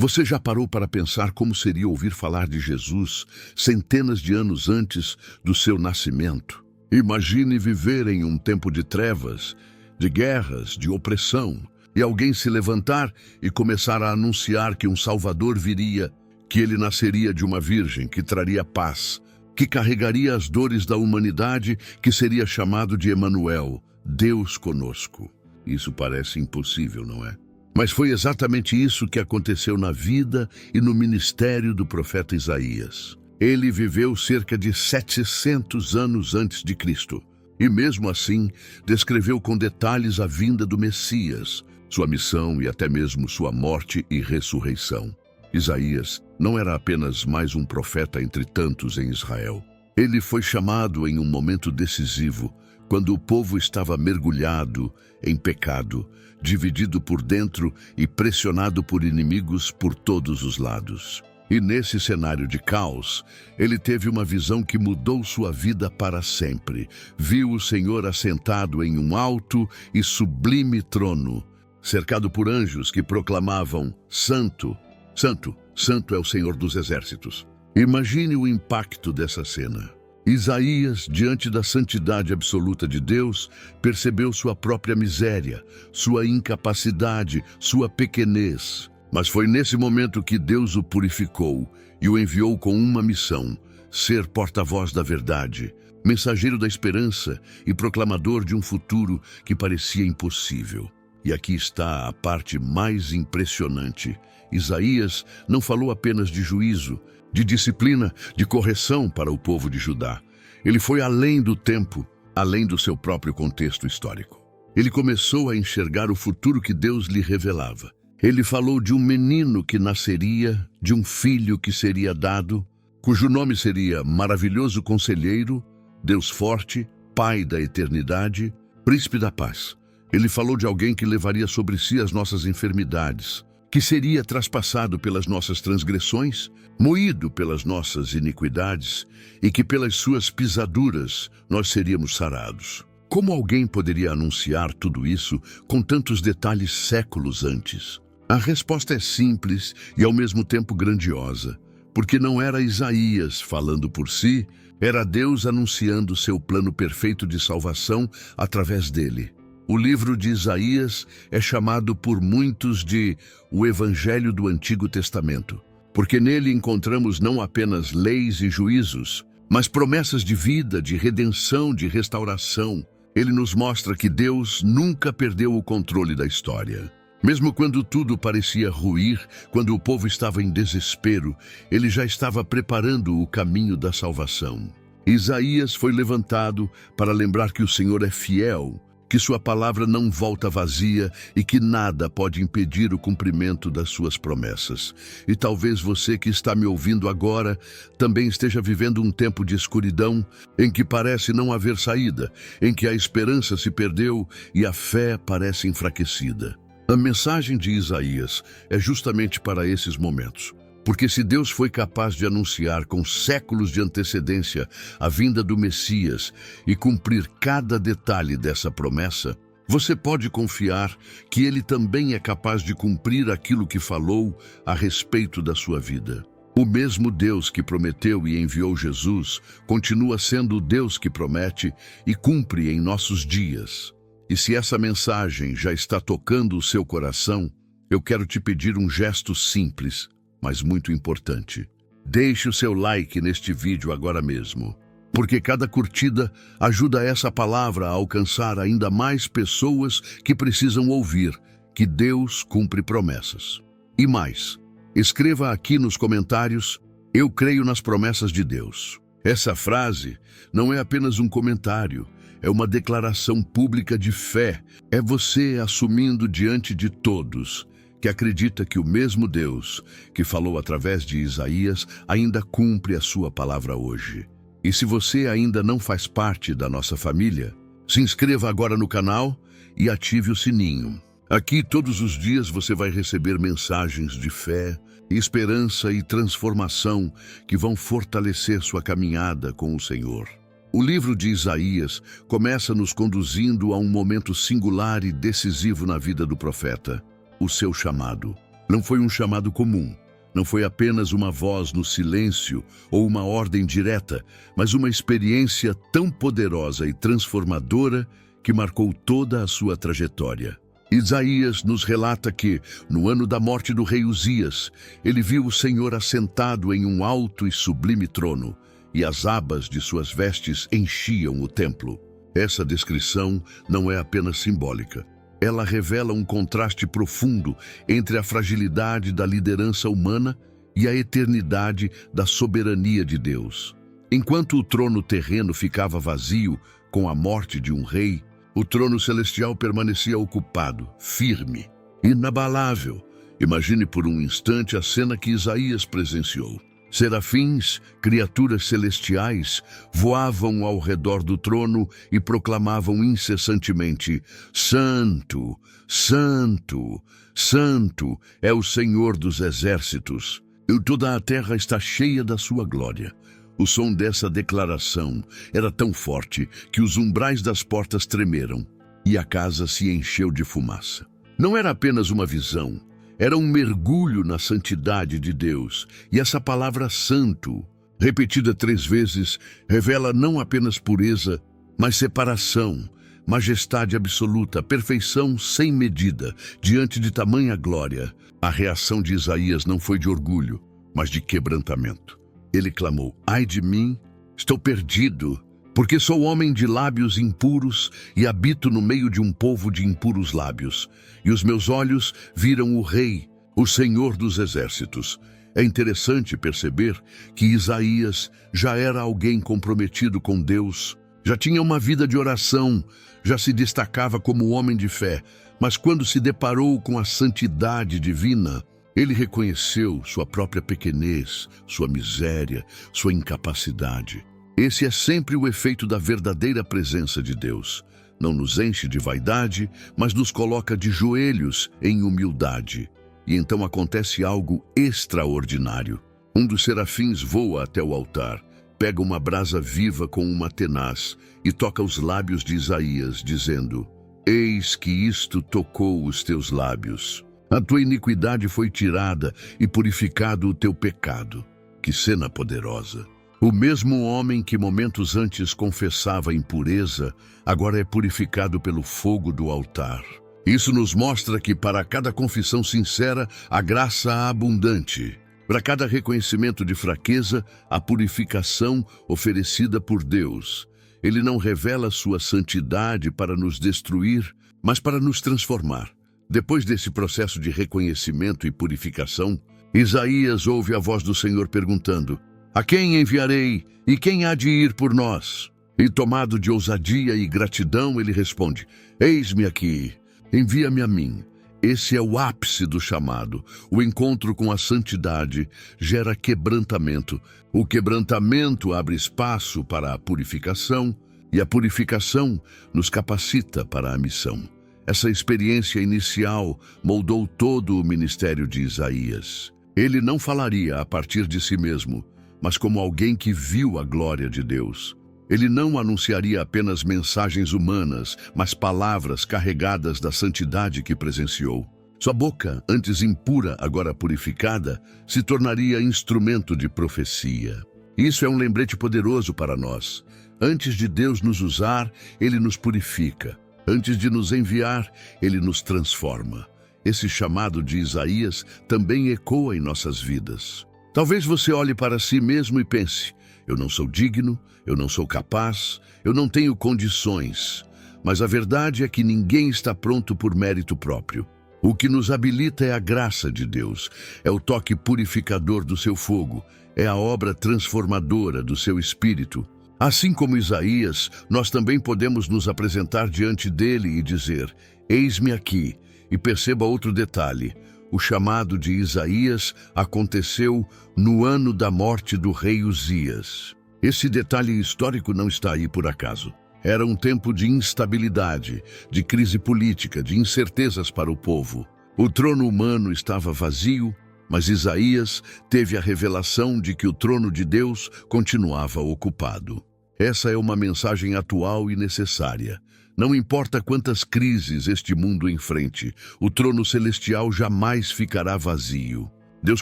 Você já parou para pensar como seria ouvir falar de Jesus centenas de anos antes do seu nascimento? Imagine viver em um tempo de trevas, de guerras, de opressão, e alguém se levantar e começar a anunciar que um Salvador viria, que ele nasceria de uma virgem, que traria paz, que carregaria as dores da humanidade, que seria chamado de Emanuel, Deus conosco. Isso parece impossível, não é? Mas foi exatamente isso que aconteceu na vida e no ministério do profeta Isaías. Ele viveu cerca de 700 anos antes de Cristo. E mesmo assim, descreveu com detalhes a vinda do Messias, sua missão e até mesmo sua morte e ressurreição. Isaías não era apenas mais um profeta entre tantos em Israel. Ele foi chamado em um momento decisivo, quando o povo estava mergulhado em pecado, dividido por dentro e pressionado por inimigos por todos os lados. E nesse cenário de caos, ele teve uma visão que mudou sua vida para sempre. Viu o Senhor assentado em um alto e sublime trono, cercado por anjos que proclamavam: Santo, Santo, Santo é o Senhor dos Exércitos. Imagine o impacto dessa cena. Isaías, diante da santidade absoluta de Deus, percebeu sua própria miséria, sua incapacidade, sua pequenez. Mas foi nesse momento que Deus o purificou e o enviou com uma missão: ser porta-voz da verdade, mensageiro da esperança e proclamador de um futuro que parecia impossível. E aqui está a parte mais impressionante. Isaías não falou apenas de juízo, de disciplina, de correção para o povo de Judá. Ele foi além do tempo, além do seu próprio contexto histórico. Ele começou a enxergar o futuro que Deus lhe revelava. Ele falou de um menino que nasceria, de um filho que seria dado, cujo nome seria Maravilhoso Conselheiro, Deus Forte, Pai da Eternidade, Príncipe da Paz. Ele falou de alguém que levaria sobre si as nossas enfermidades, que seria traspassado pelas nossas transgressões, moído pelas nossas iniquidades, e que pelas suas pisaduras nós seríamos sarados. Como alguém poderia anunciar tudo isso com tantos detalhes séculos antes? A resposta é simples e ao mesmo tempo grandiosa, porque não era Isaías falando por si, era Deus anunciando seu plano perfeito de salvação através dele. O livro de Isaías é chamado por muitos de o Evangelho do Antigo Testamento, porque nele encontramos não apenas leis e juízos, mas promessas de vida, de redenção, de restauração. Ele nos mostra que Deus nunca perdeu o controle da história. Mesmo quando tudo parecia ruir, quando o povo estava em desespero, ele já estava preparando o caminho da salvação. Isaías foi levantado para lembrar que o Senhor é fiel, que sua palavra não volta vazia e que nada pode impedir o cumprimento das suas promessas. E talvez você que está me ouvindo agora também esteja vivendo um tempo de escuridão, em que parece não haver saída, em que a esperança se perdeu e a fé parece enfraquecida. A mensagem de Isaías é justamente para esses momentos. Porque se Deus foi capaz de anunciar com séculos de antecedência a vinda do Messias e cumprir cada detalhe dessa promessa, você pode confiar que Ele também é capaz de cumprir aquilo que falou a respeito da sua vida. O mesmo Deus que prometeu e enviou Jesus continua sendo o Deus que promete e cumpre em nossos dias. E se essa mensagem já está tocando o seu coração, eu quero te pedir um gesto simples, mas muito importante. Deixe o seu like neste vídeo agora mesmo, porque cada curtida ajuda essa palavra a alcançar ainda mais pessoas que precisam ouvir que Deus cumpre promessas. E mais, escreva aqui nos comentários: eu creio nas promessas de Deus. Essa frase não é apenas um comentário, é uma declaração pública de fé. É você assumindo diante de todos que acredita que o mesmo Deus que falou através de Isaías ainda cumpre a sua palavra hoje. E se você ainda não faz parte da nossa família, se inscreva agora no canal e ative o sininho. Aqui todos os dias você vai receber mensagens de fé, esperança e transformação que vão fortalecer sua caminhada com o Senhor. O livro de Isaías começa nos conduzindo a um momento singular e decisivo na vida do profeta: o seu chamado. Não foi um chamado comum. Não foi apenas uma voz no silêncio ou uma ordem direta, mas uma experiência tão poderosa e transformadora que marcou toda a sua trajetória. Isaías nos relata que, no ano da morte do rei Uzias, ele viu o Senhor assentado em um alto e sublime trono, e as abas de suas vestes enchiam o templo. Essa descrição não é apenas simbólica. Ela revela um contraste profundo entre a fragilidade da liderança humana e a eternidade da soberania de Deus. Enquanto o trono terreno ficava vazio com a morte de um rei, o trono celestial permanecia ocupado, firme, inabalável. Imagine por um instante a cena que Isaías presenciou. Serafins, criaturas celestiais, voavam ao redor do trono e proclamavam incessantemente: Santo, Santo, Santo é o Senhor dos exércitos. E toda a terra está cheia da sua glória. O som dessa declaração era tão forte que os umbrais das portas tremeram e a casa se encheu de fumaça. Não era apenas uma visão. Era um mergulho na santidade de Deus, e essa palavra santo, repetida 3 vezes, revela não apenas pureza, mas separação, majestade absoluta, perfeição sem medida, diante de tamanha glória. A reação de Isaías não foi de orgulho, mas de quebrantamento. Ele clamou: Ai de mim, estou perdido, porque sou homem de lábios impuros e habito no meio de um povo de impuros lábios. E os meus olhos viram o Rei, o Senhor dos exércitos. É interessante perceber que Isaías já era alguém comprometido com Deus, já tinha uma vida de oração, já se destacava como homem de fé, mas quando se deparou com a santidade divina, ele reconheceu sua própria pequenez, sua miséria, sua incapacidade. Esse é sempre o efeito da verdadeira presença de Deus. Não nos enche de vaidade, mas nos coloca de joelhos em humildade. E então acontece algo extraordinário. Um dos serafins voa até o altar, pega uma brasa viva com uma tenaz e toca os lábios de Isaías, dizendo: Eis que isto tocou os teus lábios. A tua iniquidade foi tirada e purificado o teu pecado. Que cena poderosa! O mesmo homem que momentos antes confessava impureza, agora é purificado pelo fogo do altar. Isso nos mostra que para cada confissão sincera, a graça há abundante. Para cada reconhecimento de fraqueza, a purificação oferecida por Deus. Ele não revela sua santidade para nos destruir, mas para nos transformar. Depois desse processo de reconhecimento e purificação, Isaías ouve a voz do Senhor perguntando: A quem enviarei e quem há de ir por nós? E tomado de ousadia e gratidão, ele responde: Eis-me aqui, envia-me a mim. Esse é o ápice do chamado. O encontro com a santidade gera quebrantamento. O quebrantamento abre espaço para a purificação e a purificação nos capacita para a missão. Essa experiência inicial moldou todo o ministério de Isaías. Ele não falaria a partir de si mesmo, mas como alguém que viu a glória de Deus. Ele não anunciaria apenas mensagens humanas, mas palavras carregadas da santidade que presenciou. Sua boca, antes impura, agora purificada, se tornaria instrumento de profecia. Isso é um lembrete poderoso para nós. Antes de Deus nos usar, Ele nos purifica. Antes de nos enviar, Ele nos transforma. Esse chamado de Isaías também ecoa em nossas vidas. Talvez você olhe para si mesmo e pense: eu não sou digno, eu não sou capaz, eu não tenho condições. Mas a verdade é que ninguém está pronto por mérito próprio. O que nos habilita é a graça de Deus, é o toque purificador do seu fogo, é a obra transformadora do seu espírito. Assim como Isaías, nós também podemos nos apresentar diante dele e dizer: Eis-me aqui. E perceba outro detalhe: o chamado de Isaías aconteceu no ano da morte do rei Uzias. Esse detalhe histórico não está aí por acaso. Era um tempo de instabilidade, de crise política, de incertezas para o povo. O trono humano estava vazio, mas Isaías teve a revelação de que o trono de Deus continuava ocupado. Essa é uma mensagem atual e necessária. Não importa quantas crises este mundo enfrente, o trono celestial jamais ficará vazio. Deus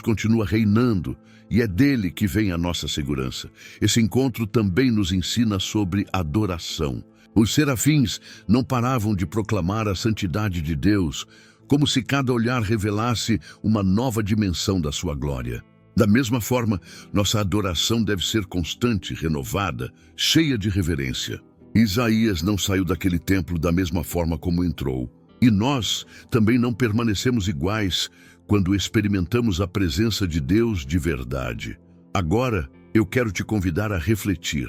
continua reinando e é dele que vem a nossa segurança. Esse encontro também nos ensina sobre adoração. Os serafins não paravam de proclamar a santidade de Deus, como se cada olhar revelasse uma nova dimensão da sua glória. Da mesma forma, nossa adoração deve ser constante, renovada, cheia de reverência. Isaías não saiu daquele templo da mesma forma como entrou. E nós também não permanecemos iguais quando experimentamos a presença de Deus de verdade. Agora, eu quero te convidar a refletir.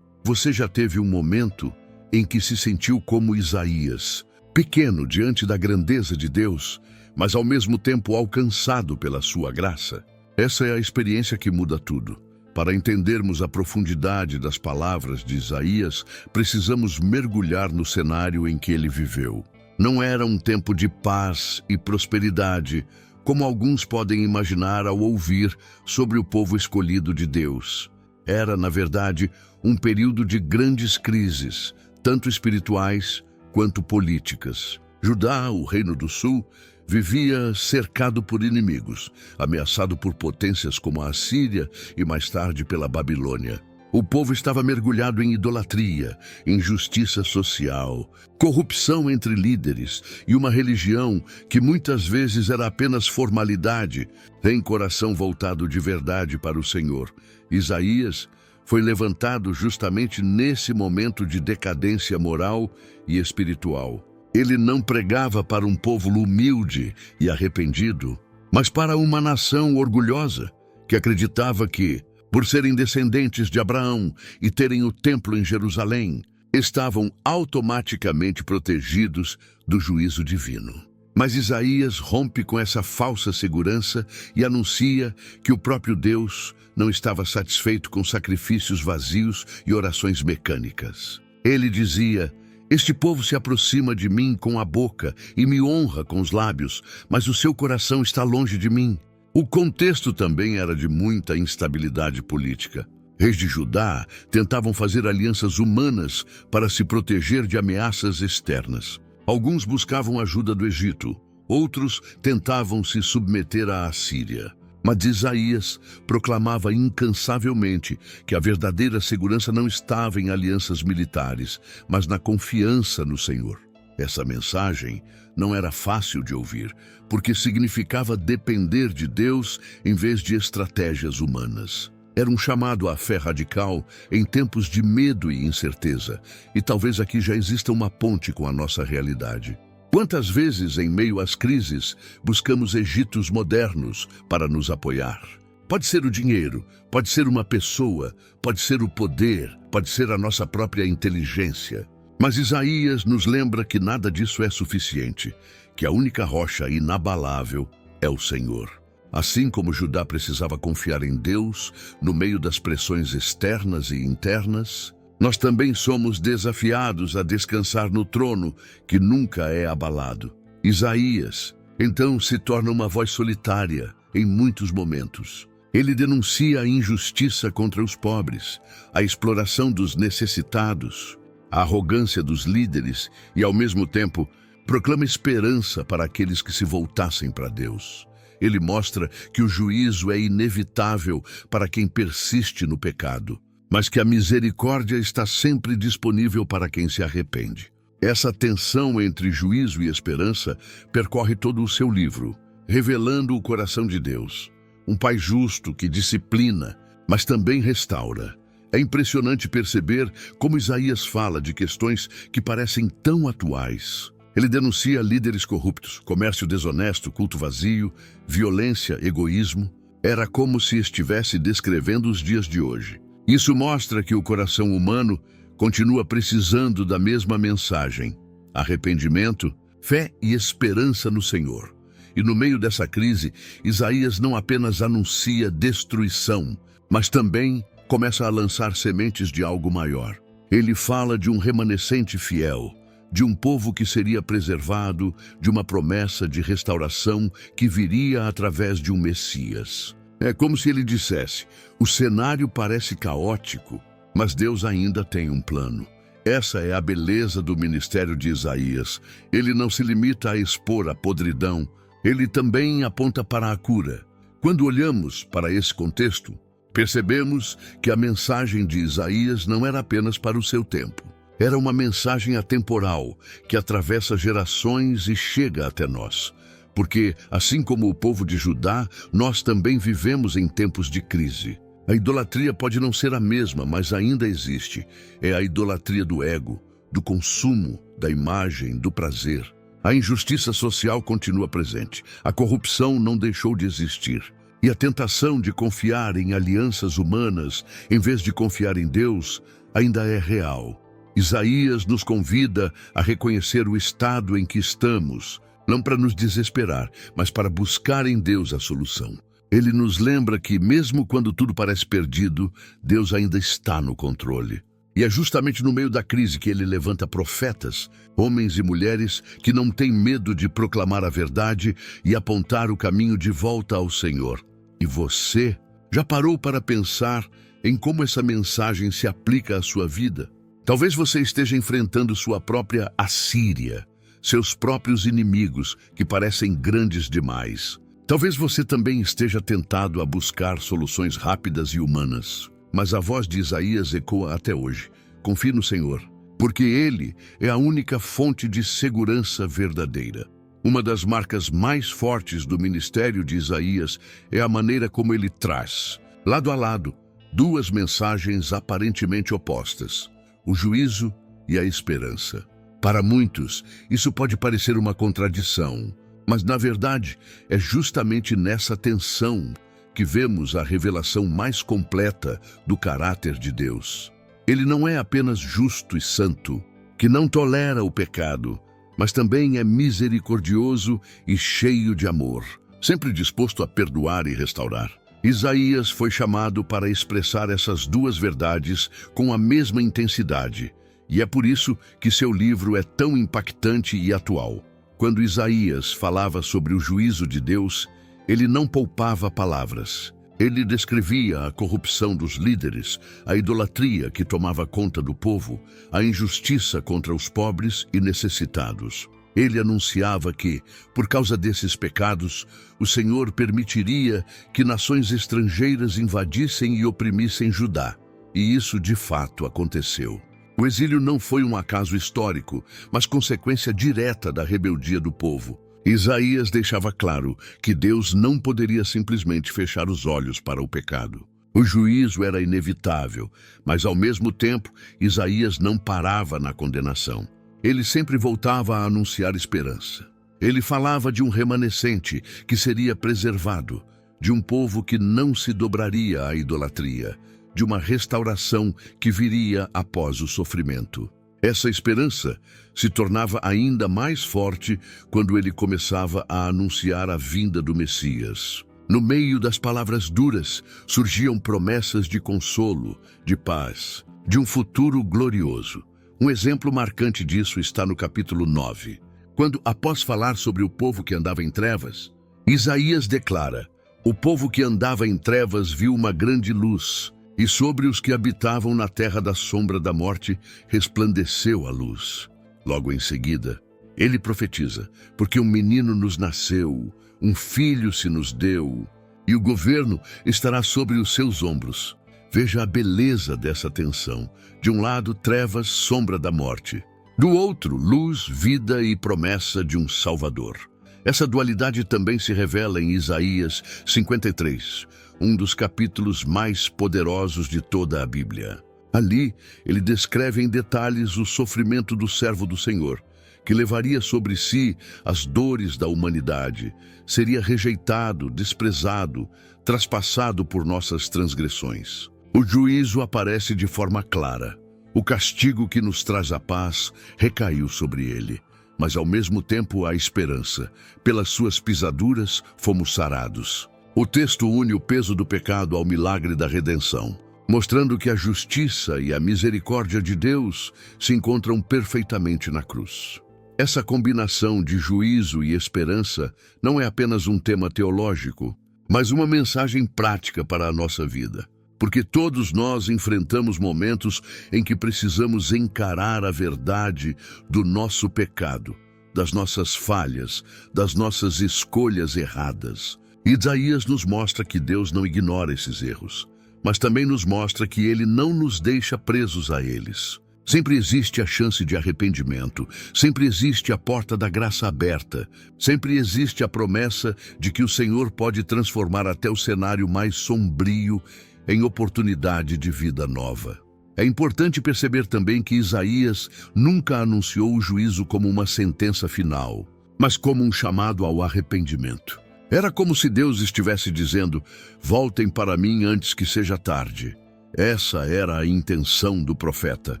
Você já teve um momento em que se sentiu como Isaías, pequeno diante da grandeza de Deus, mas ao mesmo tempo alcançado pela sua graça? Essa é a experiência que muda tudo. Para entendermos a profundidade das palavras de Isaías, precisamos mergulhar no cenário em que ele viveu. Não era um tempo de paz e prosperidade, como alguns podem imaginar ao ouvir sobre o povo escolhido de Deus. Era, na verdade, um período de grandes crises, tanto espirituais quanto políticas. Judá, o Reino do Sul, vivia cercado por inimigos, ameaçado por potências como a Assíria e mais tarde pela Babilônia. O povo estava mergulhado em idolatria, injustiça social, corrupção entre líderes e uma religião que muitas vezes era apenas formalidade, sem coração voltado de verdade para o Senhor. Isaías foi levantado justamente nesse momento de decadência moral e espiritual. Ele não pregava para um povo humilde e arrependido, mas para uma nação orgulhosa, que acreditava que, por serem descendentes de Abraão e terem o templo em Jerusalém, estavam automaticamente protegidos do juízo divino. Mas Isaías rompe com essa falsa segurança e anuncia que o próprio Deus não estava satisfeito com sacrifícios vazios e orações mecânicas. Ele dizia: "Este povo se aproxima de mim com a boca e me honra com os lábios, mas o seu coração está longe de mim." O contexto também era de muita instabilidade política. Reis de Judá tentavam fazer alianças humanas para se proteger de ameaças externas. Alguns buscavam ajuda do Egito, outros tentavam se submeter à Assíria. Mas Isaías proclamava incansavelmente que a verdadeira segurança não estava em alianças militares, mas na confiança no Senhor. Essa mensagem não era fácil de ouvir, porque significava depender de Deus em vez de estratégias humanas. Era um chamado à fé radical em tempos de medo e incerteza, e talvez aqui já exista uma ponte com a nossa realidade. Quantas vezes, em meio às crises, buscamos Egitos modernos para nos apoiar? Pode ser o dinheiro, pode ser uma pessoa, pode ser o poder, pode ser a nossa própria inteligência. Mas Isaías nos lembra que nada disso é suficiente, que a única rocha inabalável é o Senhor. Assim como Judá precisava confiar em Deus no meio das pressões externas e internas, nós também somos desafiados a descansar no trono que nunca é abalado. Isaías, então, se torna uma voz solitária em muitos momentos. Ele denuncia a injustiça contra os pobres, a exploração dos necessitados, a arrogância dos líderes e, ao mesmo tempo, proclama esperança para aqueles que se voltassem para Deus. Ele mostra que o juízo é inevitável para quem persiste no pecado, mas que a misericórdia está sempre disponível para quem se arrepende. Essa tensão entre juízo e esperança percorre todo o seu livro, revelando o coração de Deus, um Pai justo que disciplina, mas também restaura. É impressionante perceber como Isaías fala de questões que parecem tão atuais. Ele denuncia líderes corruptos, comércio desonesto, culto vazio, violência, egoísmo. Era como se estivesse descrevendo os dias de hoje. Isso mostra que o coração humano continua precisando da mesma mensagem: arrependimento, fé e esperança no Senhor. E no meio dessa crise, Isaías não apenas anuncia destruição, mas também começa a lançar sementes de algo maior. Ele fala de um remanescente fiel, de um povo que seria preservado, de uma promessa de restauração que viria através de um Messias. É como se ele dissesse: o cenário parece caótico, Mas Deus ainda tem um plano. Essa é a beleza do ministério de Isaías. Ele não se limita a expor a podridão, ele também aponta para a cura. Quando olhamos para esse contexto, percebemos que a mensagem de Isaías não era apenas para o seu tempo. Era uma mensagem atemporal que atravessa gerações e chega até nós. Porque, assim como o povo de Judá, nós também vivemos em tempos de crise. A idolatria pode não ser a mesma, mas ainda existe. É a idolatria do ego, do consumo, da imagem, do prazer. A injustiça social continua presente. A corrupção não deixou de existir. E a tentação de confiar em alianças humanas, em vez de confiar em Deus, ainda é real. Isaías nos convida a reconhecer o estado em que estamos, não para nos desesperar, mas para buscar em Deus a solução. Ele nos lembra que, mesmo quando tudo parece perdido, Deus ainda está no controle. E é justamente no meio da crise que ele levanta profetas, homens e mulheres que não têm medo de proclamar a verdade e apontar o caminho de volta ao Senhor. E você já parou para pensar em como essa mensagem se aplica à sua vida? Talvez você esteja enfrentando sua própria Assíria, seus próprios inimigos que parecem grandes demais. Talvez você também esteja tentado a buscar soluções rápidas e humanas. Mas a voz de Isaías ecoa até hoje. Confie no Senhor, porque Ele é a única fonte de segurança verdadeira. Uma das marcas mais fortes do ministério de Isaías é a maneira como ele traz, lado a lado, duas mensagens aparentemente opostas: o juízo e a esperança. Para muitos, isso pode parecer uma contradição, mas, na verdade, é justamente nessa tensão que vemos a revelação mais completa do caráter de Deus. Ele não é apenas justo e santo, que não tolera o pecado, mas também é misericordioso e cheio de amor, sempre disposto a perdoar e restaurar. Isaías foi chamado para expressar essas duas verdades com a mesma intensidade, e é por isso que seu livro é tão impactante e atual. Quando Isaías falava sobre o juízo de Deus, ele não poupava palavras. Ele descrevia a corrupção dos líderes, a idolatria que tomava conta do povo, a injustiça contra os pobres e necessitados. Ele anunciava que, por causa desses pecados, o Senhor permitiria que nações estrangeiras invadissem e oprimissem Judá. E isso de fato aconteceu. O exílio não foi um acaso histórico, mas consequência direta da rebeldia do povo. Isaías deixava claro que Deus não poderia simplesmente fechar os olhos para o pecado. O juízo era inevitável, mas ao mesmo tempo, Isaías não parava na condenação. Ele sempre voltava a anunciar esperança. Ele falava de um remanescente que seria preservado, de um povo que não se dobraria à idolatria, de uma restauração que viria após o sofrimento. Essa esperança se tornava ainda mais forte quando ele começava a anunciar a vinda do Messias. No meio das palavras duras, surgiam promessas de consolo, de paz, de um futuro glorioso. Um exemplo marcante disso está no capítulo 9, quando, após falar sobre o povo que andava em trevas, Isaías declara: "O povo que andava em trevas viu uma grande luz, e sobre os que habitavam na terra da sombra da morte resplandeceu a luz." Logo em seguida, ele profetiza: "Porque um menino nos nasceu, um filho se nos deu, e o governo estará sobre os seus ombros." Veja a beleza dessa tensão. De um lado, trevas, sombra da morte. Do outro, luz, vida e promessa de um Salvador. Essa dualidade também se revela em Isaías 53, um dos capítulos mais poderosos de toda a Bíblia. Ali, ele descreve em detalhes o sofrimento do servo do Senhor, que levaria sobre si as dores da humanidade, seria rejeitado, desprezado, traspassado por nossas transgressões. O juízo aparece de forma clara. O castigo que nos traz a paz recaiu sobre ele, mas ao mesmo tempo há esperança. Pelas suas pisaduras fomos sarados. O texto une o peso do pecado ao milagre da redenção, mostrando que a justiça e a misericórdia de Deus se encontram perfeitamente na cruz. Essa combinação de juízo e esperança não é apenas um tema teológico, mas uma mensagem prática para a nossa vida. porque todos nós enfrentamos momentos em que precisamos encarar a verdade do nosso pecado, das nossas falhas, das nossas escolhas erradas. Isaías nos mostra que Deus não ignora esses erros, mas também nos mostra que Ele não nos deixa presos a eles. Sempre existe a chance de arrependimento, sempre existe a porta da graça aberta, sempre existe a promessa de que o Senhor pode transformar até o cenário mais sombrio em oportunidade de vida nova. É importante perceber também que Isaías nunca anunciou o juízo como uma sentença final, mas como um chamado ao arrependimento. Era como se Deus estivesse dizendo: voltem para mim antes que seja tarde. Essa era a intenção do profeta: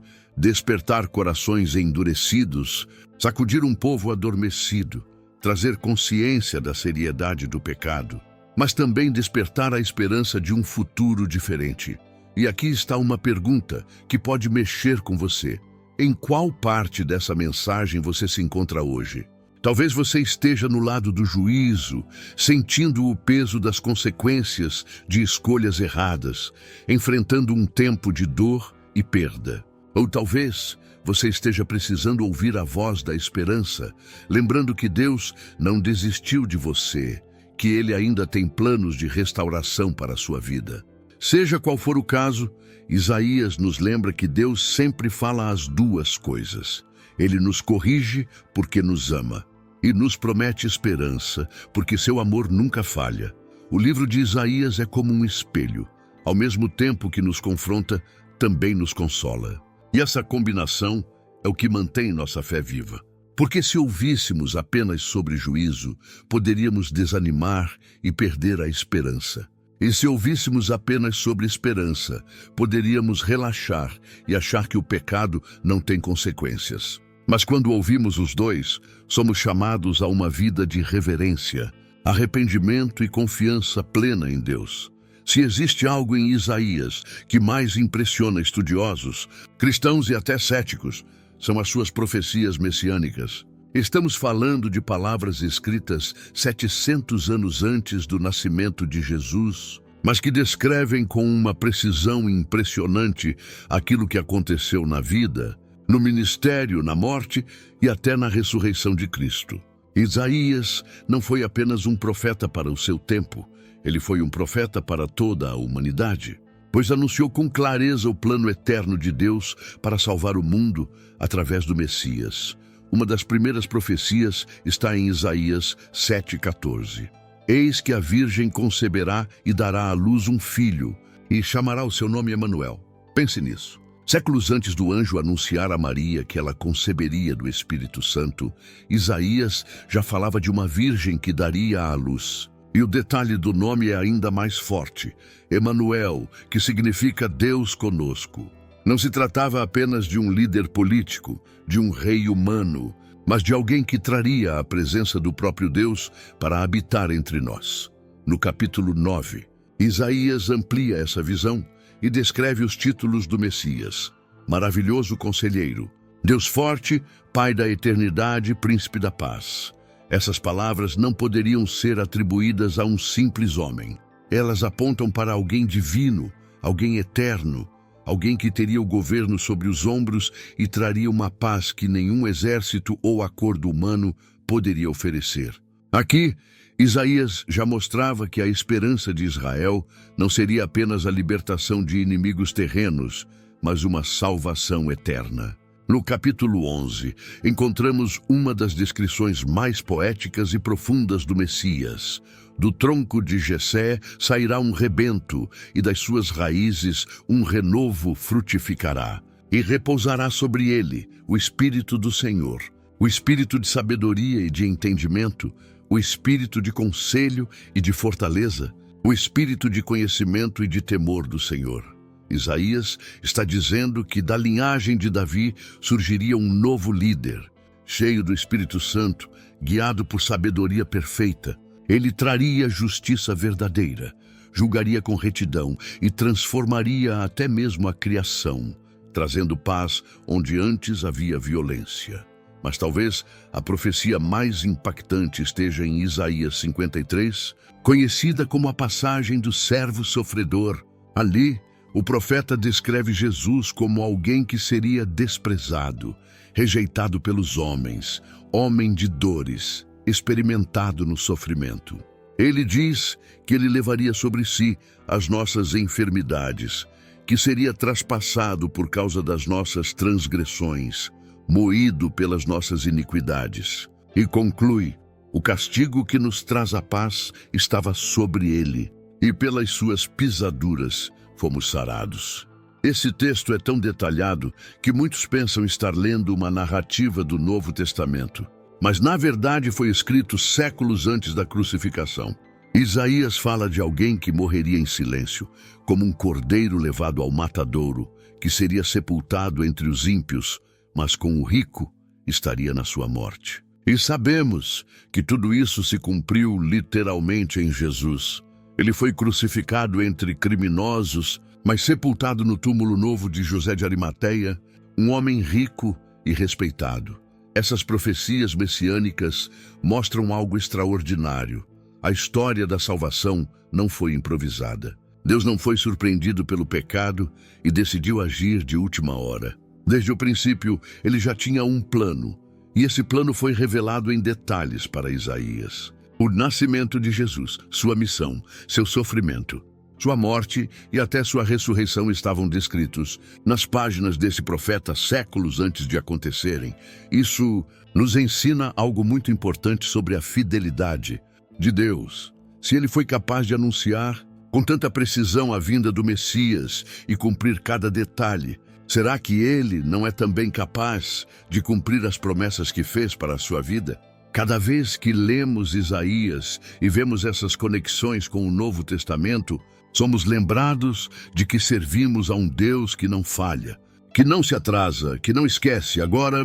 despertar corações endurecidos, sacudir um povo adormecido, trazer consciência da seriedade do pecado, mas também despertar a esperança de um futuro diferente. E aqui está uma pergunta que pode mexer com você. Em qual parte dessa mensagem você se encontra hoje? Talvez você esteja no lado do juízo, sentindo o peso das consequências de escolhas erradas, enfrentando um tempo de dor e perda. Ou talvez você esteja precisando ouvir a voz da esperança, lembrando que Deus não desistiu de você, que Ele ainda tem planos de restauração para a sua vida. Seja qual for o caso, Isaías nos lembra que Deus sempre fala as duas coisas. Ele nos corrige porque nos ama e nos promete esperança porque seu amor nunca falha. O livro de Isaías é como um espelho. Ao mesmo tempo que nos confronta, também nos consola. E essa combinação é o que mantém nossa fé viva. Porque se ouvíssemos apenas sobre juízo, poderíamos desanimar e perder a esperança. E se ouvíssemos apenas sobre esperança, poderíamos relaxar e achar que o pecado não tem consequências. Mas quando ouvimos os dois, somos chamados a uma vida de reverência, arrependimento e confiança plena em Deus. Se existe algo em Isaías que mais impressiona estudiosos, cristãos e até céticos, são as suas profecias messiânicas. Estamos falando de palavras escritas 700 anos antes do nascimento de Jesus, mas que descrevem com uma precisão impressionante aquilo que aconteceu na vida, no ministério, na morte e até na ressurreição de Cristo. Isaías não foi apenas um profeta para o seu tempo, ele foi um profeta para toda a humanidade, pois anunciou com clareza o plano eterno de Deus para salvar o mundo através do Messias. Uma das primeiras profecias está em Isaías 7,14. Eis que a Virgem conceberá e dará à luz um filho, e chamará o seu nome Emanuel. Pense nisso. Séculos antes do anjo anunciar a Maria que ela conceberia do Espírito Santo, Isaías já falava de uma virgem que daria à luz. E o detalhe do nome é ainda mais forte: Emanuel, que significa Deus conosco. Não se tratava apenas de um líder político, de um rei humano, mas de alguém que traria a presença do próprio Deus para habitar entre nós. No capítulo 9, Isaías amplia essa visão e descreve os títulos do Messias: Maravilhoso Conselheiro, Deus Forte, Pai da Eternidade, Príncipe da Paz. Essas palavras não poderiam ser atribuídas a um simples homem. Elas apontam para alguém divino, alguém eterno, alguém que teria o governo sobre os ombros e traria uma paz que nenhum exército ou acordo humano poderia oferecer. Aqui, Isaías já mostrava que a esperança de Israel não seria apenas a libertação de inimigos terrenos, mas uma salvação eterna. No capítulo 11, encontramos uma das descrições mais poéticas e profundas do Messias. Do tronco de Jessé sairá um rebento, e das suas raízes um renovo frutificará. E repousará sobre ele o Espírito do Senhor, o Espírito de sabedoria e de entendimento, o Espírito de conselho e de fortaleza, o Espírito de conhecimento e de temor do Senhor. Isaías está dizendo que da linhagem de Davi surgiria um novo líder, cheio do Espírito Santo, guiado por sabedoria perfeita. Ele traria justiça verdadeira, julgaria com retidão e transformaria até mesmo a criação, trazendo paz onde antes havia violência. Mas talvez a profecia mais impactante esteja em Isaías 53, conhecida como a passagem do servo sofredor. Ali, O profeta descreve Jesus como alguém que seria desprezado, rejeitado pelos homens, homem de dores, experimentado no sofrimento. Ele diz que ele levaria sobre si as nossas enfermidades, que seria traspassado por causa das nossas transgressões, moído pelas nossas iniquidades. E conclui: o castigo que nos traz a paz estava sobre ele, e pelas suas pisaduras fomos sarados. Esse texto é tão detalhado que muitos pensam estar lendo uma narrativa do Novo Testamento, mas na verdade foi escrito séculos antes da crucificação. Isaías fala de alguém que morreria em silêncio, como um cordeiro levado ao matadouro, que seria sepultado entre os ímpios, mas com o rico estaria na sua morte. E sabemos que tudo isso se cumpriu literalmente em Jesus. Ele foi crucificado entre criminosos, mas sepultado no túmulo novo de José de Arimateia, um homem rico e respeitado. Essas profecias messiânicas mostram algo extraordinário. A história da salvação não foi improvisada. Deus não foi surpreendido pelo pecado e decidiu agir de última hora. Desde o princípio, ele já tinha um plano, e esse plano foi revelado em detalhes para Isaías. O nascimento de Jesus, sua missão, seu sofrimento, sua morte e até sua ressurreição estavam descritos nas páginas desse profeta séculos antes de acontecerem. Isso nos ensina algo muito importante sobre a fidelidade de Deus. Se ele foi capaz de anunciar com tanta precisão a vinda do Messias e cumprir cada detalhe, será que ele não é também capaz de cumprir as promessas que fez para a sua vida? Cada vez que lemos Isaías e vemos essas conexões com o Novo Testamento, somos lembrados de que servimos a um Deus que não falha, que não se atrasa, que não esquece. Agora,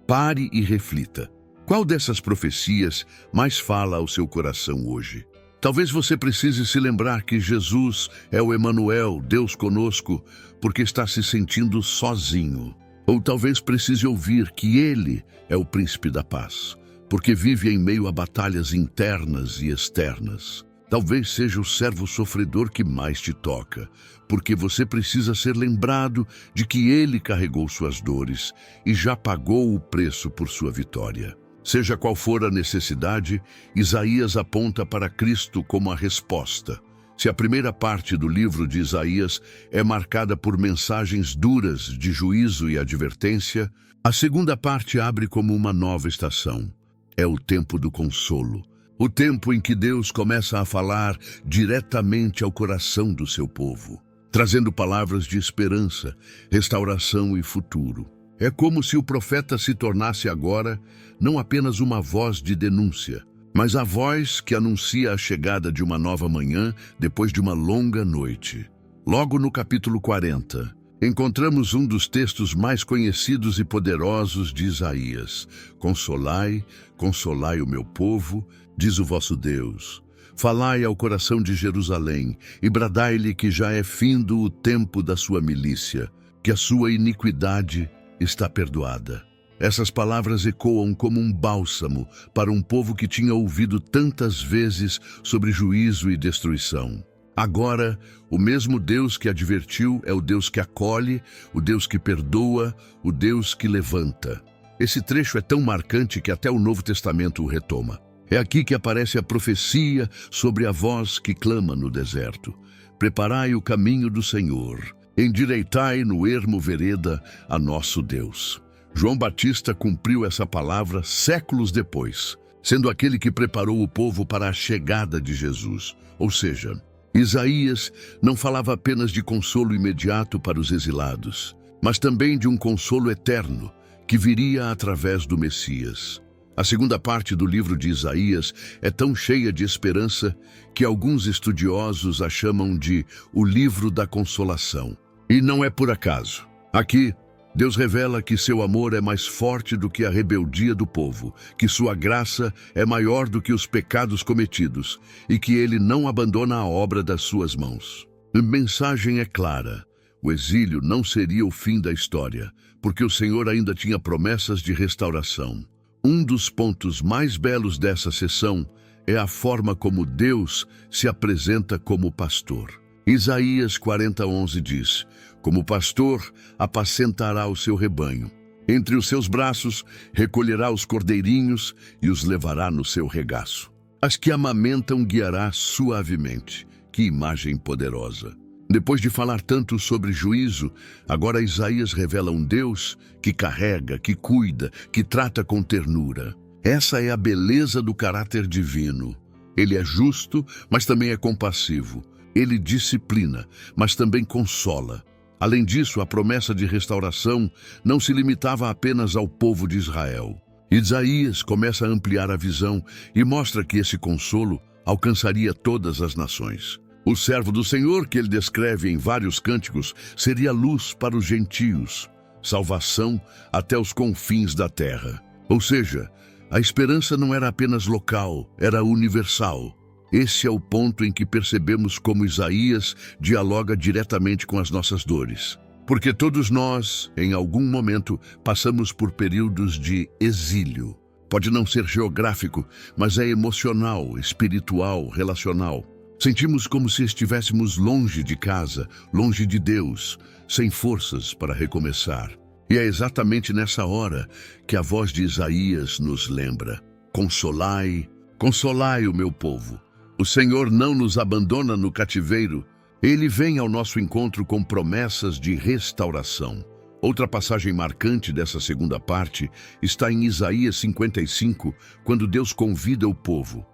pare e reflita. Qual dessas profecias mais fala ao seu coração hoje? Talvez você precise se lembrar que Jesus é o Emanuel, Deus conosco, porque está se sentindo sozinho. Ou talvez precise ouvir que Ele é o príncipe da paz, porque vive em meio a batalhas internas e externas. Talvez seja o servo sofredor que mais te toca, porque você precisa ser lembrado de que Ele carregou suas dores e já pagou o preço por sua vitória. Seja qual for a necessidade, Isaías aponta para Cristo como a resposta. Se a primeira parte do livro de Isaías é marcada por mensagens duras de juízo e advertência, a segunda parte abre como uma nova estação. É o tempo do consolo, o tempo em que Deus começa a falar diretamente ao coração do seu povo, trazendo palavras de esperança, restauração e futuro. É como se o profeta se tornasse agora não apenas uma voz de denúncia, mas a voz que anuncia a chegada de uma nova manhã depois de uma longa noite. Logo no capítulo 40, encontramos um dos textos mais conhecidos e poderosos de Isaías. Consolai, consolai o meu povo, diz o vosso Deus. Falai ao coração de Jerusalém e bradai-lhe que já é findo o tempo da sua milícia, que a sua iniquidade está perdoada. Essas palavras ecoam como um bálsamo para um povo que tinha ouvido tantas vezes sobre juízo e destruição. Agora, o mesmo Deus que advertiu é o Deus que acolhe, o Deus que perdoa, o Deus que levanta. Esse trecho é tão marcante que até o Novo Testamento o retoma. É aqui que aparece a profecia sobre a voz que clama no deserto. Preparai o caminho do Senhor, endireitai no ermo vereda a nosso Deus. João Batista cumpriu essa palavra séculos depois, sendo aquele que preparou o povo para a chegada de Jesus. Ou seja, Isaías não falava apenas de consolo imediato para os exilados, mas também de um consolo eterno que viria através do Messias. A segunda parte do livro de Isaías é tão cheia de esperança que alguns estudiosos a chamam de o livro da consolação. E não é por acaso. Aqui, Deus revela que seu amor é mais forte do que a rebeldia do povo, que sua graça é maior do que os pecados cometidos e que ele não abandona a obra das suas mãos. A mensagem é clara. O exílio não seria o fim da história, porque o Senhor ainda tinha promessas de restauração. Um dos pontos mais belos dessa sessão é a forma como Deus se apresenta como pastor. Isaías 40:11 diz: como pastor apacentará o seu rebanho. Entre os seus braços recolherá os cordeirinhos e os levará no seu regaço. As que amamentam guiará suavemente. Que imagem poderosa! Depois de falar tanto sobre juízo, agora Isaías revela um Deus que carrega, que cuida, que trata com ternura. Essa é a beleza do caráter divino. Ele é justo, mas também é compassivo. Ele disciplina, mas também consola. Além disso, a promessa de restauração não se limitava apenas ao povo de Israel. Isaías começa a ampliar a visão e mostra que esse consolo alcançaria todas as nações. O servo do Senhor, que ele descreve em vários cânticos, seria luz para os gentios, salvação até os confins da terra. Ou seja, a esperança não era apenas local, era universal. Esse é o ponto em que percebemos como Isaías dialoga diretamente com as nossas dores. Porque todos nós, em algum momento, passamos por períodos de exílio. Pode não ser geográfico, mas é emocional, espiritual, relacional. Sentimos como se estivéssemos longe de casa, longe de Deus, sem forças para recomeçar. E é exatamente nessa hora que a voz de Isaías nos lembra: consolai, consolai o meu povo. O Senhor não nos abandona no cativeiro. Ele vem ao nosso encontro com promessas de restauração. Outra passagem marcante dessa segunda parte está em Isaías 55, quando Deus convida o povo.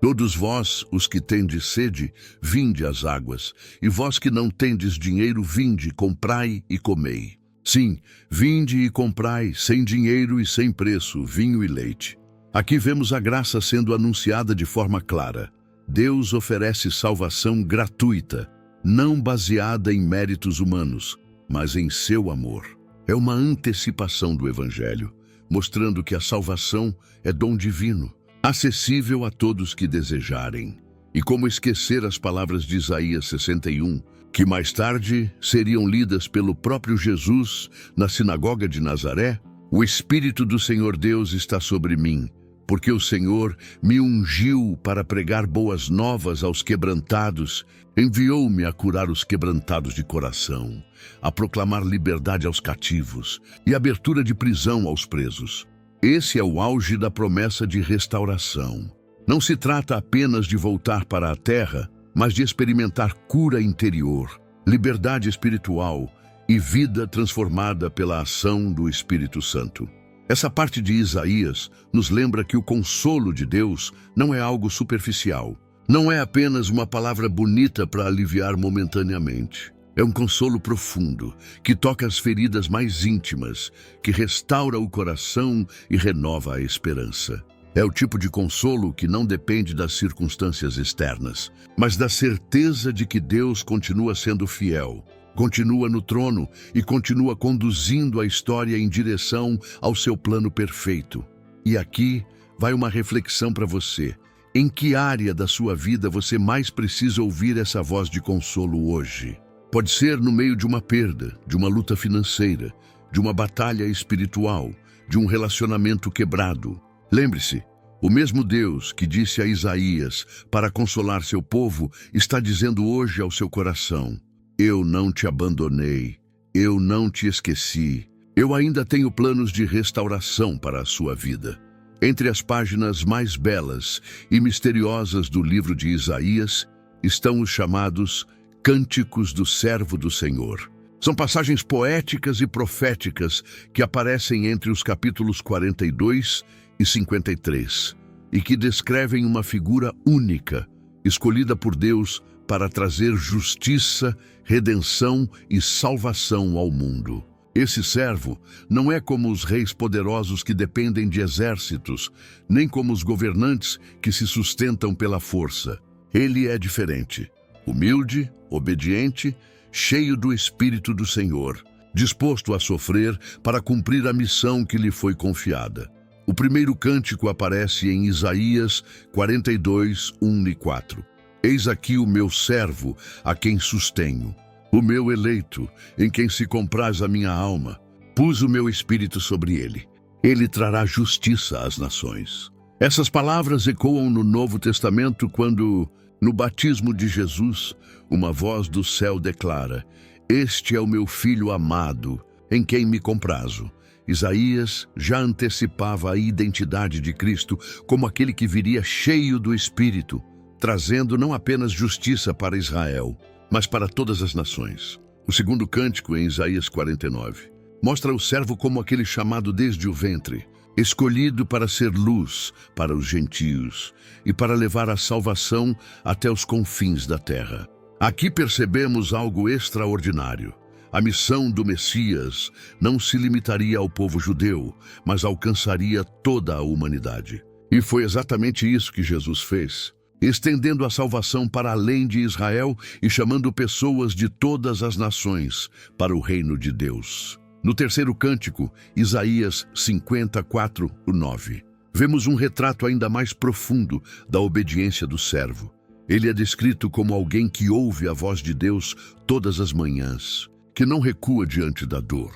Todos vós, os que tendes sede, vinde às águas, e vós que não tendes dinheiro, vinde, comprai e comei. Sim, vinde e comprai, sem dinheiro e sem preço, vinho e leite. Aqui vemos a graça sendo anunciada de forma clara. Deus oferece salvação gratuita, não baseada em méritos humanos, mas em seu amor. É uma antecipação do Evangelho, mostrando que a salvação é dom divino, acessível a todos que desejarem. E como esquecer as palavras de Isaías 61, que mais tarde seriam lidas pelo próprio Jesus na sinagoga de Nazaré? O Espírito do Senhor Deus está sobre mim, porque o Senhor me ungiu para pregar boas novas aos quebrantados, enviou-me a curar os quebrantados de coração, a proclamar liberdade aos cativos e abertura de prisão aos presos. Esse é o auge da promessa de restauração. Não se trata apenas de voltar para a terra, mas de experimentar cura interior, liberdade espiritual e vida transformada pela ação do Espírito Santo. Essa parte de Isaías nos lembra que o consolo de Deus não é algo superficial. Não é apenas uma palavra bonita para aliviar momentaneamente. É um consolo profundo, que toca as feridas mais íntimas, que restaura o coração e renova a esperança. É o tipo de consolo que não depende das circunstâncias externas, mas da certeza de que Deus continua sendo fiel, continua no trono e continua conduzindo a história em direção ao seu plano perfeito. E aqui vai uma reflexão para você. Em que área da sua vida você mais precisa ouvir essa voz de consolo hoje? Pode ser no meio de uma perda, de uma luta financeira, de uma batalha espiritual, de um relacionamento quebrado. Lembre-se, o mesmo Deus que disse a Isaías para consolar seu povo está dizendo hoje ao seu coração: eu não te abandonei, eu não te esqueci, eu ainda tenho planos de restauração para a sua vida. Entre as páginas mais belas e misteriosas do livro de Isaías estão os chamados Cânticos do Servo do Senhor. São passagens poéticas e proféticas que aparecem entre os capítulos 42 e 53 e que descrevem uma figura única, escolhida por Deus para trazer justiça, redenção e salvação ao mundo. Esse servo não é como os reis poderosos que dependem de exércitos, nem como os governantes que se sustentam pela força. Ele é diferente, humilde, obediente, cheio do Espírito do Senhor, disposto a sofrer para cumprir a missão que lhe foi confiada. O primeiro cântico aparece em Isaías 42, 1 e 4. Eis aqui o meu servo, a quem sustenho, o meu eleito, em quem se compraz a minha alma. Pus o meu espírito sobre ele. Ele trará justiça às nações. Essas palavras ecoam no Novo Testamento quando No batismo de Jesus, uma voz do céu declara: "Este é o meu Filho amado, em quem me comprazo." Isaías já antecipava a identidade de Cristo como aquele que viria cheio do Espírito, trazendo não apenas justiça para Israel, mas para todas as nações. O segundo cântico, em Isaías 49, mostra o servo como aquele chamado desde o ventre, escolhido para ser luz para os gentios e para levar a salvação até os confins da terra. Aqui percebemos algo extraordinário. A missão do Messias não se limitaria ao povo judeu, mas alcançaria toda a humanidade. E foi exatamente isso que Jesus fez, estendendo a salvação para além de Israel e chamando pessoas de todas as nações para o reino de Deus. No terceiro cântico, Isaías 54:9, vemos um retrato ainda mais profundo da obediência do servo. Ele é descrito como alguém que ouve a voz de Deus todas as manhãs, que não recua diante da dor,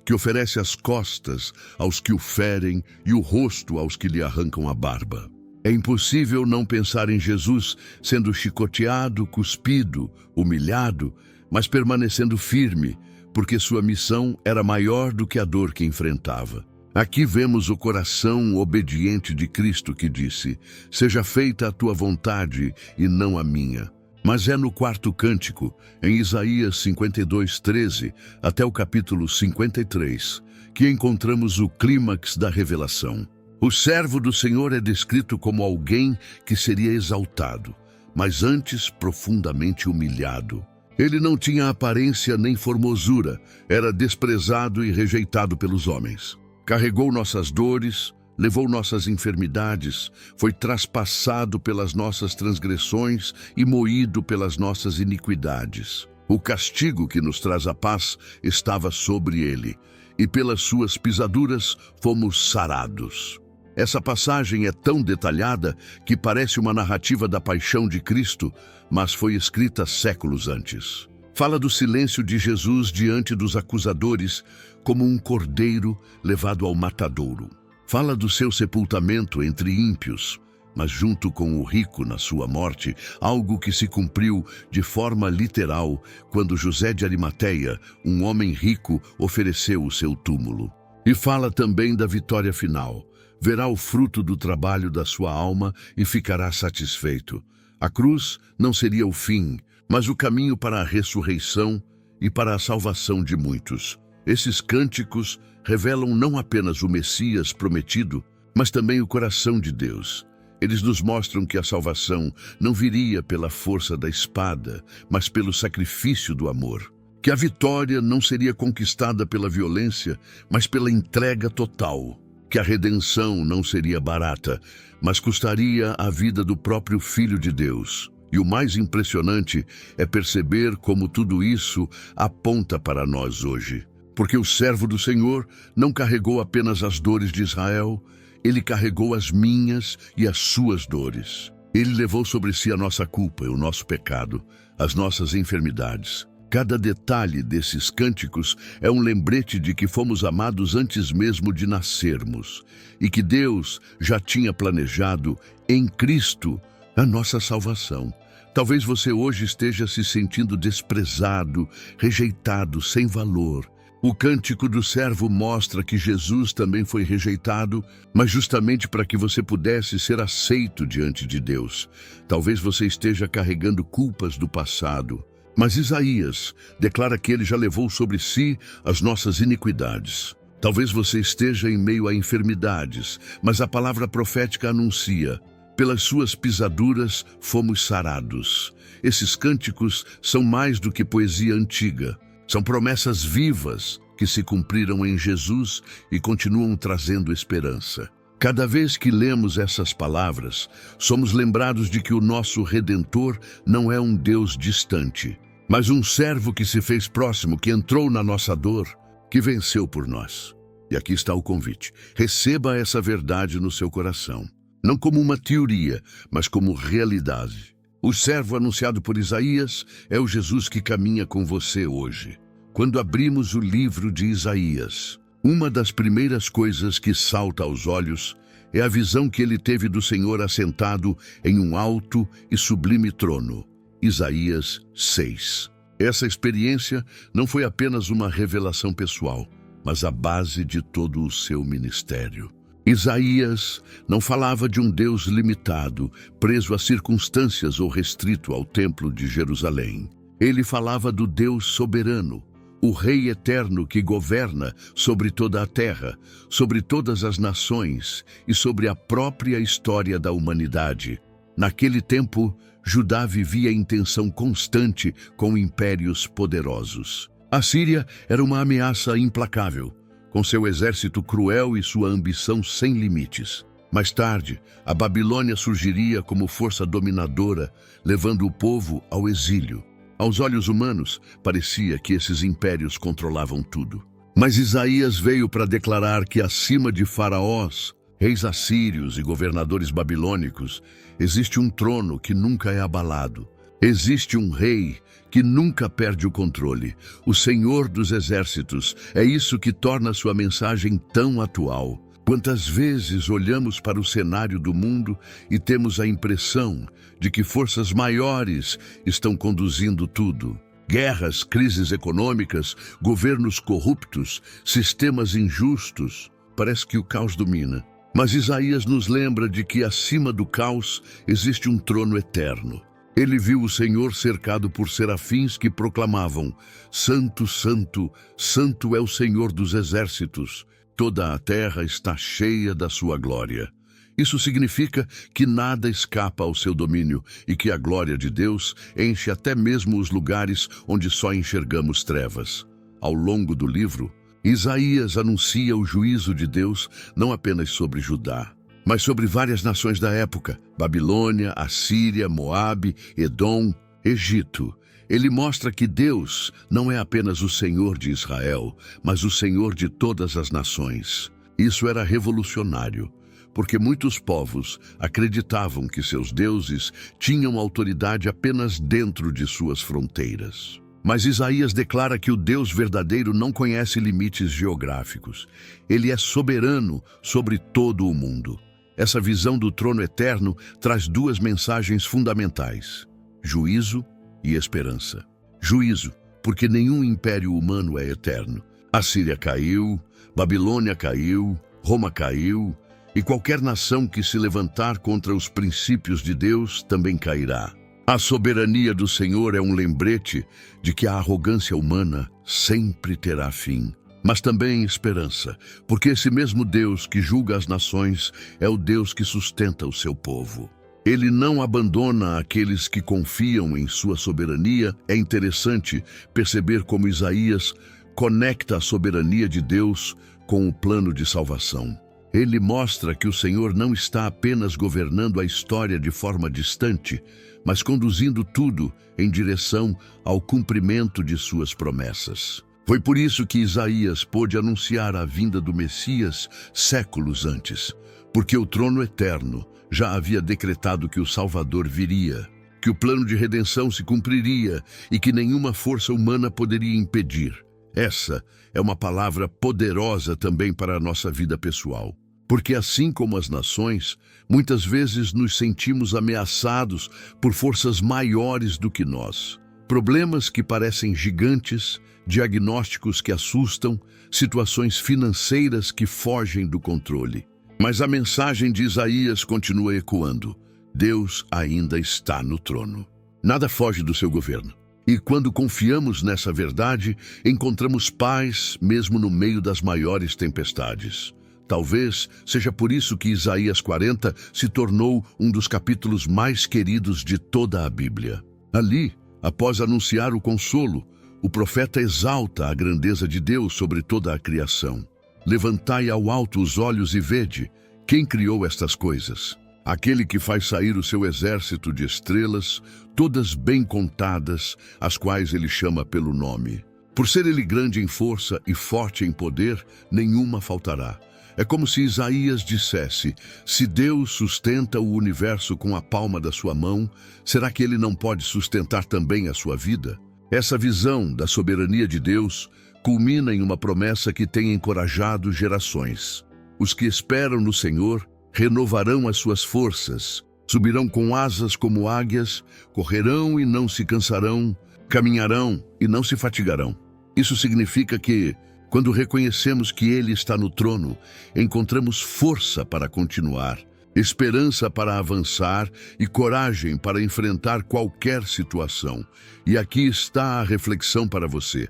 que oferece as costas aos que o ferem e o rosto aos que lhe arrancam a barba. É impossível não pensar em Jesus sendo chicoteado, cuspido, humilhado, mas permanecendo firme, porque sua missão era maior do que a dor que enfrentava. Aqui vemos o coração obediente de Cristo que disse: "Seja feita a tua vontade e não a minha." Mas é no quarto cântico, em Isaías 52:13, até o capítulo 53, que encontramos o clímax da revelação. O servo do Senhor é descrito como alguém que seria exaltado, mas antes profundamente humilhado. Ele não tinha aparência nem formosura, era desprezado e rejeitado pelos homens. Carregou nossas dores, levou nossas enfermidades, foi traspassado pelas nossas transgressões e moído pelas nossas iniquidades. O castigo que nos traz a paz estava sobre ele, e pelas suas pisaduras fomos sarados. Essa passagem é tão detalhada que parece uma narrativa da paixão de Cristo, mas foi escrita séculos antes. Fala do silêncio de Jesus diante dos acusadores como um cordeiro levado ao matadouro. Fala do seu sepultamento entre ímpios, mas junto com o rico na sua morte, algo que se cumpriu de forma literal quando José de Arimateia, um homem rico, ofereceu o seu túmulo. E fala também da vitória final. Verá o fruto do trabalho da sua alma e ficará satisfeito. A cruz não seria o fim, mas o caminho para a ressurreição e para a salvação de muitos. Esses cânticos revelam não apenas o Messias prometido, mas também o coração de Deus. Eles nos mostram que a salvação não viria pela força da espada, mas pelo sacrifício do amor. Que a vitória não seria conquistada pela violência, mas pela entrega total. Que a redenção não seria barata, mas custaria a vida do próprio Filho de Deus. E o mais impressionante é perceber como tudo isso aponta para nós hoje. Porque o servo do Senhor não carregou apenas as dores de Israel, ele carregou as minhas e as suas dores. Ele levou sobre si a nossa culpa e o nosso pecado, as nossas enfermidades. Cada detalhe desses cânticos é um lembrete de que fomos amados antes mesmo de nascermos e que Deus já tinha planejado em Cristo a nossa salvação. Talvez você hoje esteja se sentindo desprezado, rejeitado, sem valor. O cântico do servo mostra que Jesus também foi rejeitado, mas justamente para que você pudesse ser aceito diante de Deus. Talvez você esteja carregando culpas do passado, mas Isaías declara que ele já levou sobre si as nossas iniquidades. Talvez você esteja em meio a enfermidades, mas a palavra profética anuncia: pelas suas pisaduras fomos sarados. Esses cânticos são mais do que poesia antiga. São promessas vivas que se cumpriram em Jesus e continuam trazendo esperança. Cada vez que lemos essas palavras, somos lembrados de que o nosso Redentor não é um Deus distante, mas um servo que se fez próximo, que entrou na nossa dor, que venceu por nós. E aqui está o convite. Receba essa verdade no seu coração, não como uma teoria, mas como realidade. O servo anunciado por Isaías é o Jesus que caminha com você hoje. Quando abrimos o livro de Isaías, uma das primeiras coisas que salta aos olhos é a visão que ele teve do Senhor assentado em um alto e sublime trono. Isaías 6. Essa experiência não foi apenas uma revelação pessoal, mas a base de todo o seu ministério. Isaías não falava de um Deus limitado, preso a circunstâncias ou restrito ao templo de Jerusalém. Ele falava do Deus soberano, o Rei eterno que governa sobre toda a terra, sobre todas as nações e sobre a própria história da humanidade. Naquele tempo, Judá vivia em tensão constante com impérios poderosos. A Síria era uma ameaça implacável, com seu exército cruel e sua ambição sem limites. Mais tarde, a Babilônia surgiria como força dominadora, levando o povo ao exílio. Aos olhos humanos, parecia que esses impérios controlavam tudo. Mas Isaías veio para declarar que acima de faraós, reis assírios e governadores babilônicos, existe um trono que nunca é abalado. Existe um rei que nunca perde o controle, o Senhor dos Exércitos. É isso que torna sua mensagem tão atual. Quantas vezes olhamos para o cenário do mundo e temos a impressão de que forças maiores estão conduzindo tudo? Guerras, crises econômicas, governos corruptos, sistemas injustos. Parece que o caos domina. Mas Isaías nos lembra de que acima do caos existe um trono eterno. Ele viu o Senhor cercado por serafins que proclamavam: Santo, Santo, Santo é o Senhor dos Exércitos. Toda a terra está cheia da sua glória. Isso significa que nada escapa ao seu domínio e que a glória de Deus enche até mesmo os lugares onde só enxergamos trevas. Ao longo do livro, Isaías anuncia o juízo de Deus não apenas sobre Judá, mas sobre várias nações da época: Babilônia, Assíria, Moabe, Edom, Egito. Ele mostra que Deus não é apenas o Senhor de Israel, mas o Senhor de todas as nações. Isso era revolucionário, porque muitos povos acreditavam que seus deuses tinham autoridade apenas dentro de suas fronteiras. Mas Isaías declara que o Deus verdadeiro não conhece limites geográficos. Ele é soberano sobre todo o mundo. Essa visão do trono eterno traz duas mensagens fundamentais: juízo e esperança. Juízo, porque nenhum império humano é eterno. A Síria caiu, Babilônia caiu, Roma caiu, e qualquer nação que se levantar contra os princípios de Deus também cairá. A soberania do Senhor é um lembrete de que a arrogância humana sempre terá fim. Mas também esperança, porque esse mesmo Deus que julga as nações é o Deus que sustenta o seu povo. Ele não abandona aqueles que confiam em sua soberania. É interessante perceber como Isaías conecta a soberania de Deus com o plano de salvação. Ele mostra que o Senhor não está apenas governando a história de forma distante, mas conduzindo tudo em direção ao cumprimento de suas promessas. Foi por isso que Isaías pôde anunciar a vinda do Messias séculos antes, porque o trono eterno já havia decretado que o Salvador viria, que o plano de redenção se cumpriria e que nenhuma força humana poderia impedir. Essa é uma palavra poderosa também para a nossa vida pessoal, porque assim como as nações, muitas vezes nos sentimos ameaçados por forças maiores do que nós. Problemas que parecem gigantes, diagnósticos que assustam, situações financeiras que fogem do controle. Mas a mensagem de Isaías continua ecoando: Deus ainda está no trono. Nada foge do seu governo. E quando confiamos nessa verdade, encontramos paz mesmo no meio das maiores tempestades. Talvez seja por isso que Isaías 40 se tornou um dos capítulos mais queridos de toda a Bíblia. Ali, após anunciar o consolo, o profeta exalta a grandeza de Deus sobre toda a criação. Levantai ao alto os olhos e vede quem criou estas coisas. Aquele que faz sair o seu exército de estrelas, todas bem contadas, as quais ele chama pelo nome. Por ser ele grande em força e forte em poder, nenhuma faltará. É como se Isaías dissesse: se Deus sustenta o universo com a palma da sua mão, será que ele não pode sustentar também a sua vida? Essa visão da soberania de Deus culmina em uma promessa que tem encorajado gerações. Os que esperam no Senhor renovarão as suas forças, subirão com asas como águias, correrão e não se cansarão, caminharão e não se fatigarão. Isso significa que, quando reconhecemos que Ele está no trono, encontramos força para continuar, esperança para avançar e coragem para enfrentar qualquer situação. E aqui está a reflexão para você.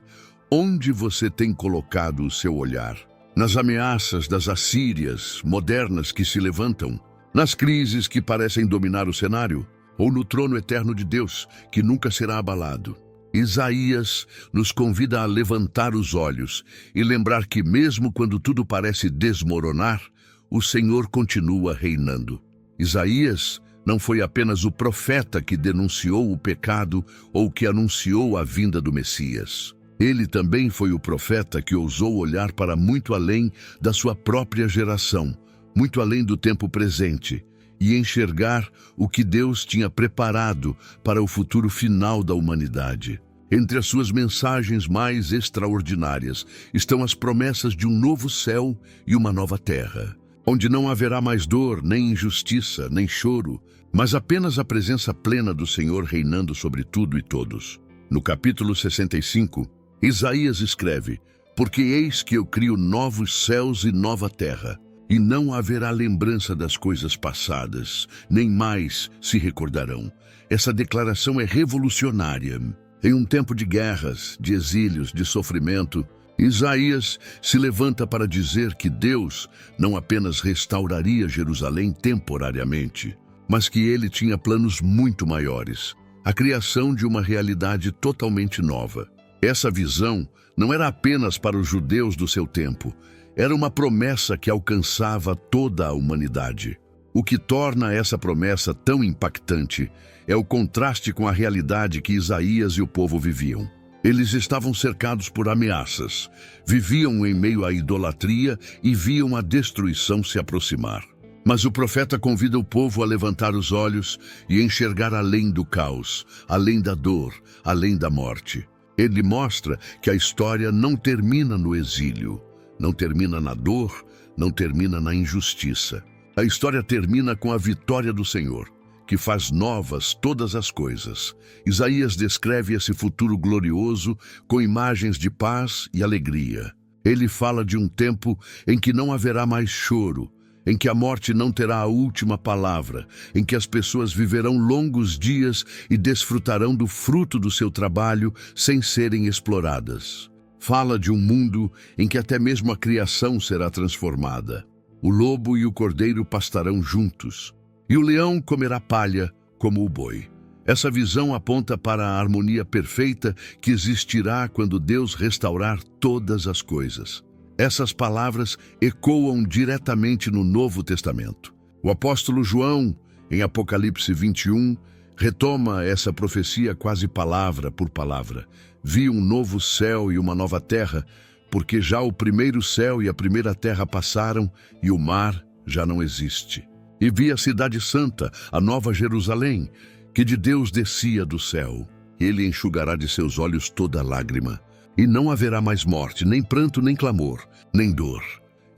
Onde você tem colocado o seu olhar? Nas ameaças das assírias modernas que se levantam? Nas crises que parecem dominar o cenário? Ou no trono eterno de Deus, que nunca será abalado? Isaías nos convida a levantar os olhos e lembrar que mesmo quando tudo parece desmoronar, o Senhor continua reinando. Isaías não foi apenas o profeta que denunciou o pecado ou que anunciou a vinda do Messias. Ele também foi o profeta que ousou olhar para muito além da sua própria geração, muito além do tempo presente, e enxergar o que Deus tinha preparado para o futuro final da humanidade. Entre as suas mensagens mais extraordinárias estão as promessas de um novo céu e uma nova terra, onde não haverá mais dor, nem injustiça, nem choro, mas apenas a presença plena do Senhor reinando sobre tudo e todos. No capítulo 65, Isaías escreve: "Porque eis que eu crio novos céus e nova terra, e não haverá lembrança das coisas passadas, nem mais se recordarão." Essa declaração é revolucionária. Em um tempo de guerras, de exílios, de sofrimento, Isaías se levanta para dizer que Deus não apenas restauraria Jerusalém temporariamente, mas que ele tinha planos muito maiores, a criação de uma realidade totalmente nova. Essa visão não era apenas para os judeus do seu tempo, era uma promessa que alcançava toda a humanidade. O que torna essa promessa tão impactante é o contraste com a realidade que Isaías e o povo viviam. Eles estavam cercados por ameaças, viviam em meio à idolatria e viam a destruição se aproximar. Mas o profeta convida o povo a levantar os olhos e enxergar além do caos, além da dor, além da morte. Ele mostra que a história não termina no exílio, não termina na dor, não termina na injustiça. A história termina com a vitória do Senhor, que faz novas todas as coisas. Isaías descreve esse futuro glorioso com imagens de paz e alegria. Ele fala de um tempo em que não haverá mais choro, em que a morte não terá a última palavra, em que as pessoas viverão longos dias e desfrutarão do fruto do seu trabalho sem serem exploradas. Fala de um mundo em que até mesmo a criação será transformada. O lobo e o cordeiro pastarão juntos, e o leão comerá palha como o boi. Essa visão aponta para a harmonia perfeita que existirá quando Deus restaurar todas as coisas. Essas palavras ecoam diretamente no Novo Testamento. O apóstolo João, em Apocalipse 21, retoma essa profecia quase palavra por palavra. Vi um novo céu e uma nova terra, porque já o primeiro céu e a primeira terra passaram e o mar já não existe. E vi a cidade santa, a nova Jerusalém, que de Deus descia do céu. Ele enxugará de seus olhos toda lágrima. E não haverá mais morte, nem pranto, nem clamor, nem dor.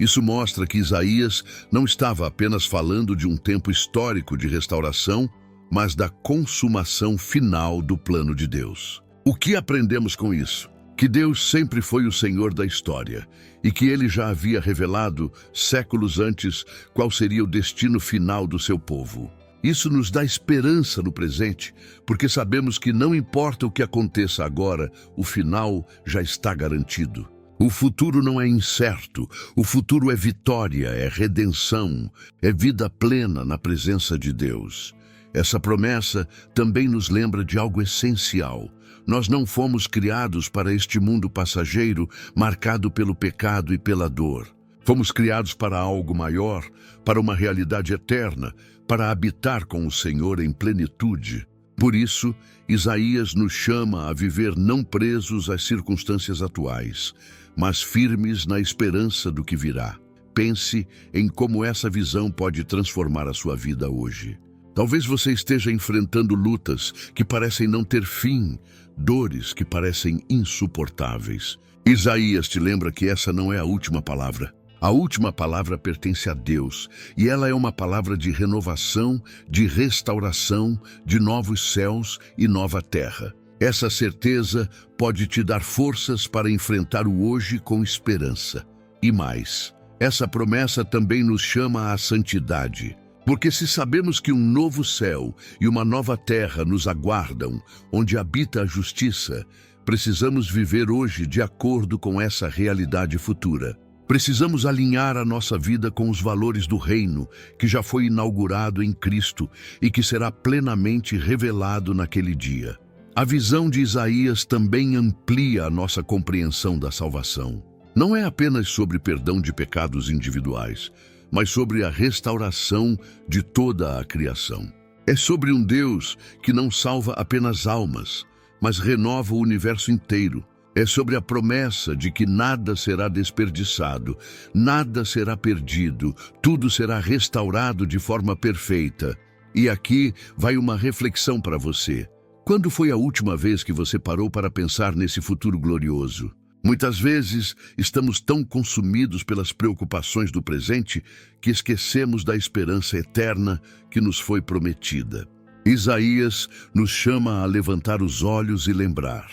Isso mostra que Isaías não estava apenas falando de um tempo histórico de restauração, mas da consumação final do plano de Deus. O que aprendemos com isso? Que Deus sempre foi o Senhor da história e que Ele já havia revelado, séculos antes, qual seria o destino final do seu povo. Isso nos dá esperança no presente, porque sabemos que não importa o que aconteça agora, o final já está garantido. O futuro não é incerto, o futuro é vitória, é redenção, é vida plena na presença de Deus. Essa promessa também nos lembra de algo essencial. Nós não fomos criados para este mundo passageiro, marcado pelo pecado e pela dor. Fomos criados para algo maior, para uma realidade eterna, para habitar com o Senhor em plenitude. Por isso, Isaías nos chama a viver não presos às circunstâncias atuais, mas firmes na esperança do que virá. Pense em como essa visão pode transformar a sua vida hoje. Talvez você esteja enfrentando lutas que parecem não ter fim, dores que parecem insuportáveis. Isaías te lembra que essa não é a última palavra. A última palavra pertence a Deus, e ela é uma palavra de renovação, de restauração, de novos céus e nova terra. Essa certeza pode te dar forças para enfrentar o hoje com esperança. E mais, essa promessa também nos chama à santidade. Porque se sabemos que um novo céu e uma nova terra nos aguardam, onde habita a justiça, precisamos viver hoje de acordo com essa realidade futura. Precisamos alinhar a nossa vida com os valores do reino, que já foi inaugurado em Cristo e que será plenamente revelado naquele dia. A visão de Isaías também amplia a nossa compreensão da salvação. Não é apenas sobre perdão de pecados individuais, mas sobre a restauração de toda a criação. É sobre um Deus que não salva apenas almas, mas renova o universo inteiro. É sobre a promessa de que nada será desperdiçado, nada será perdido, tudo será restaurado de forma perfeita. E aqui vai uma reflexão para você. Quando foi a última vez que você parou para pensar nesse futuro glorioso? Muitas vezes estamos tão consumidos pelas preocupações do presente que esquecemos da esperança eterna que nos foi prometida. Isaías nos chama a levantar os olhos e lembrar.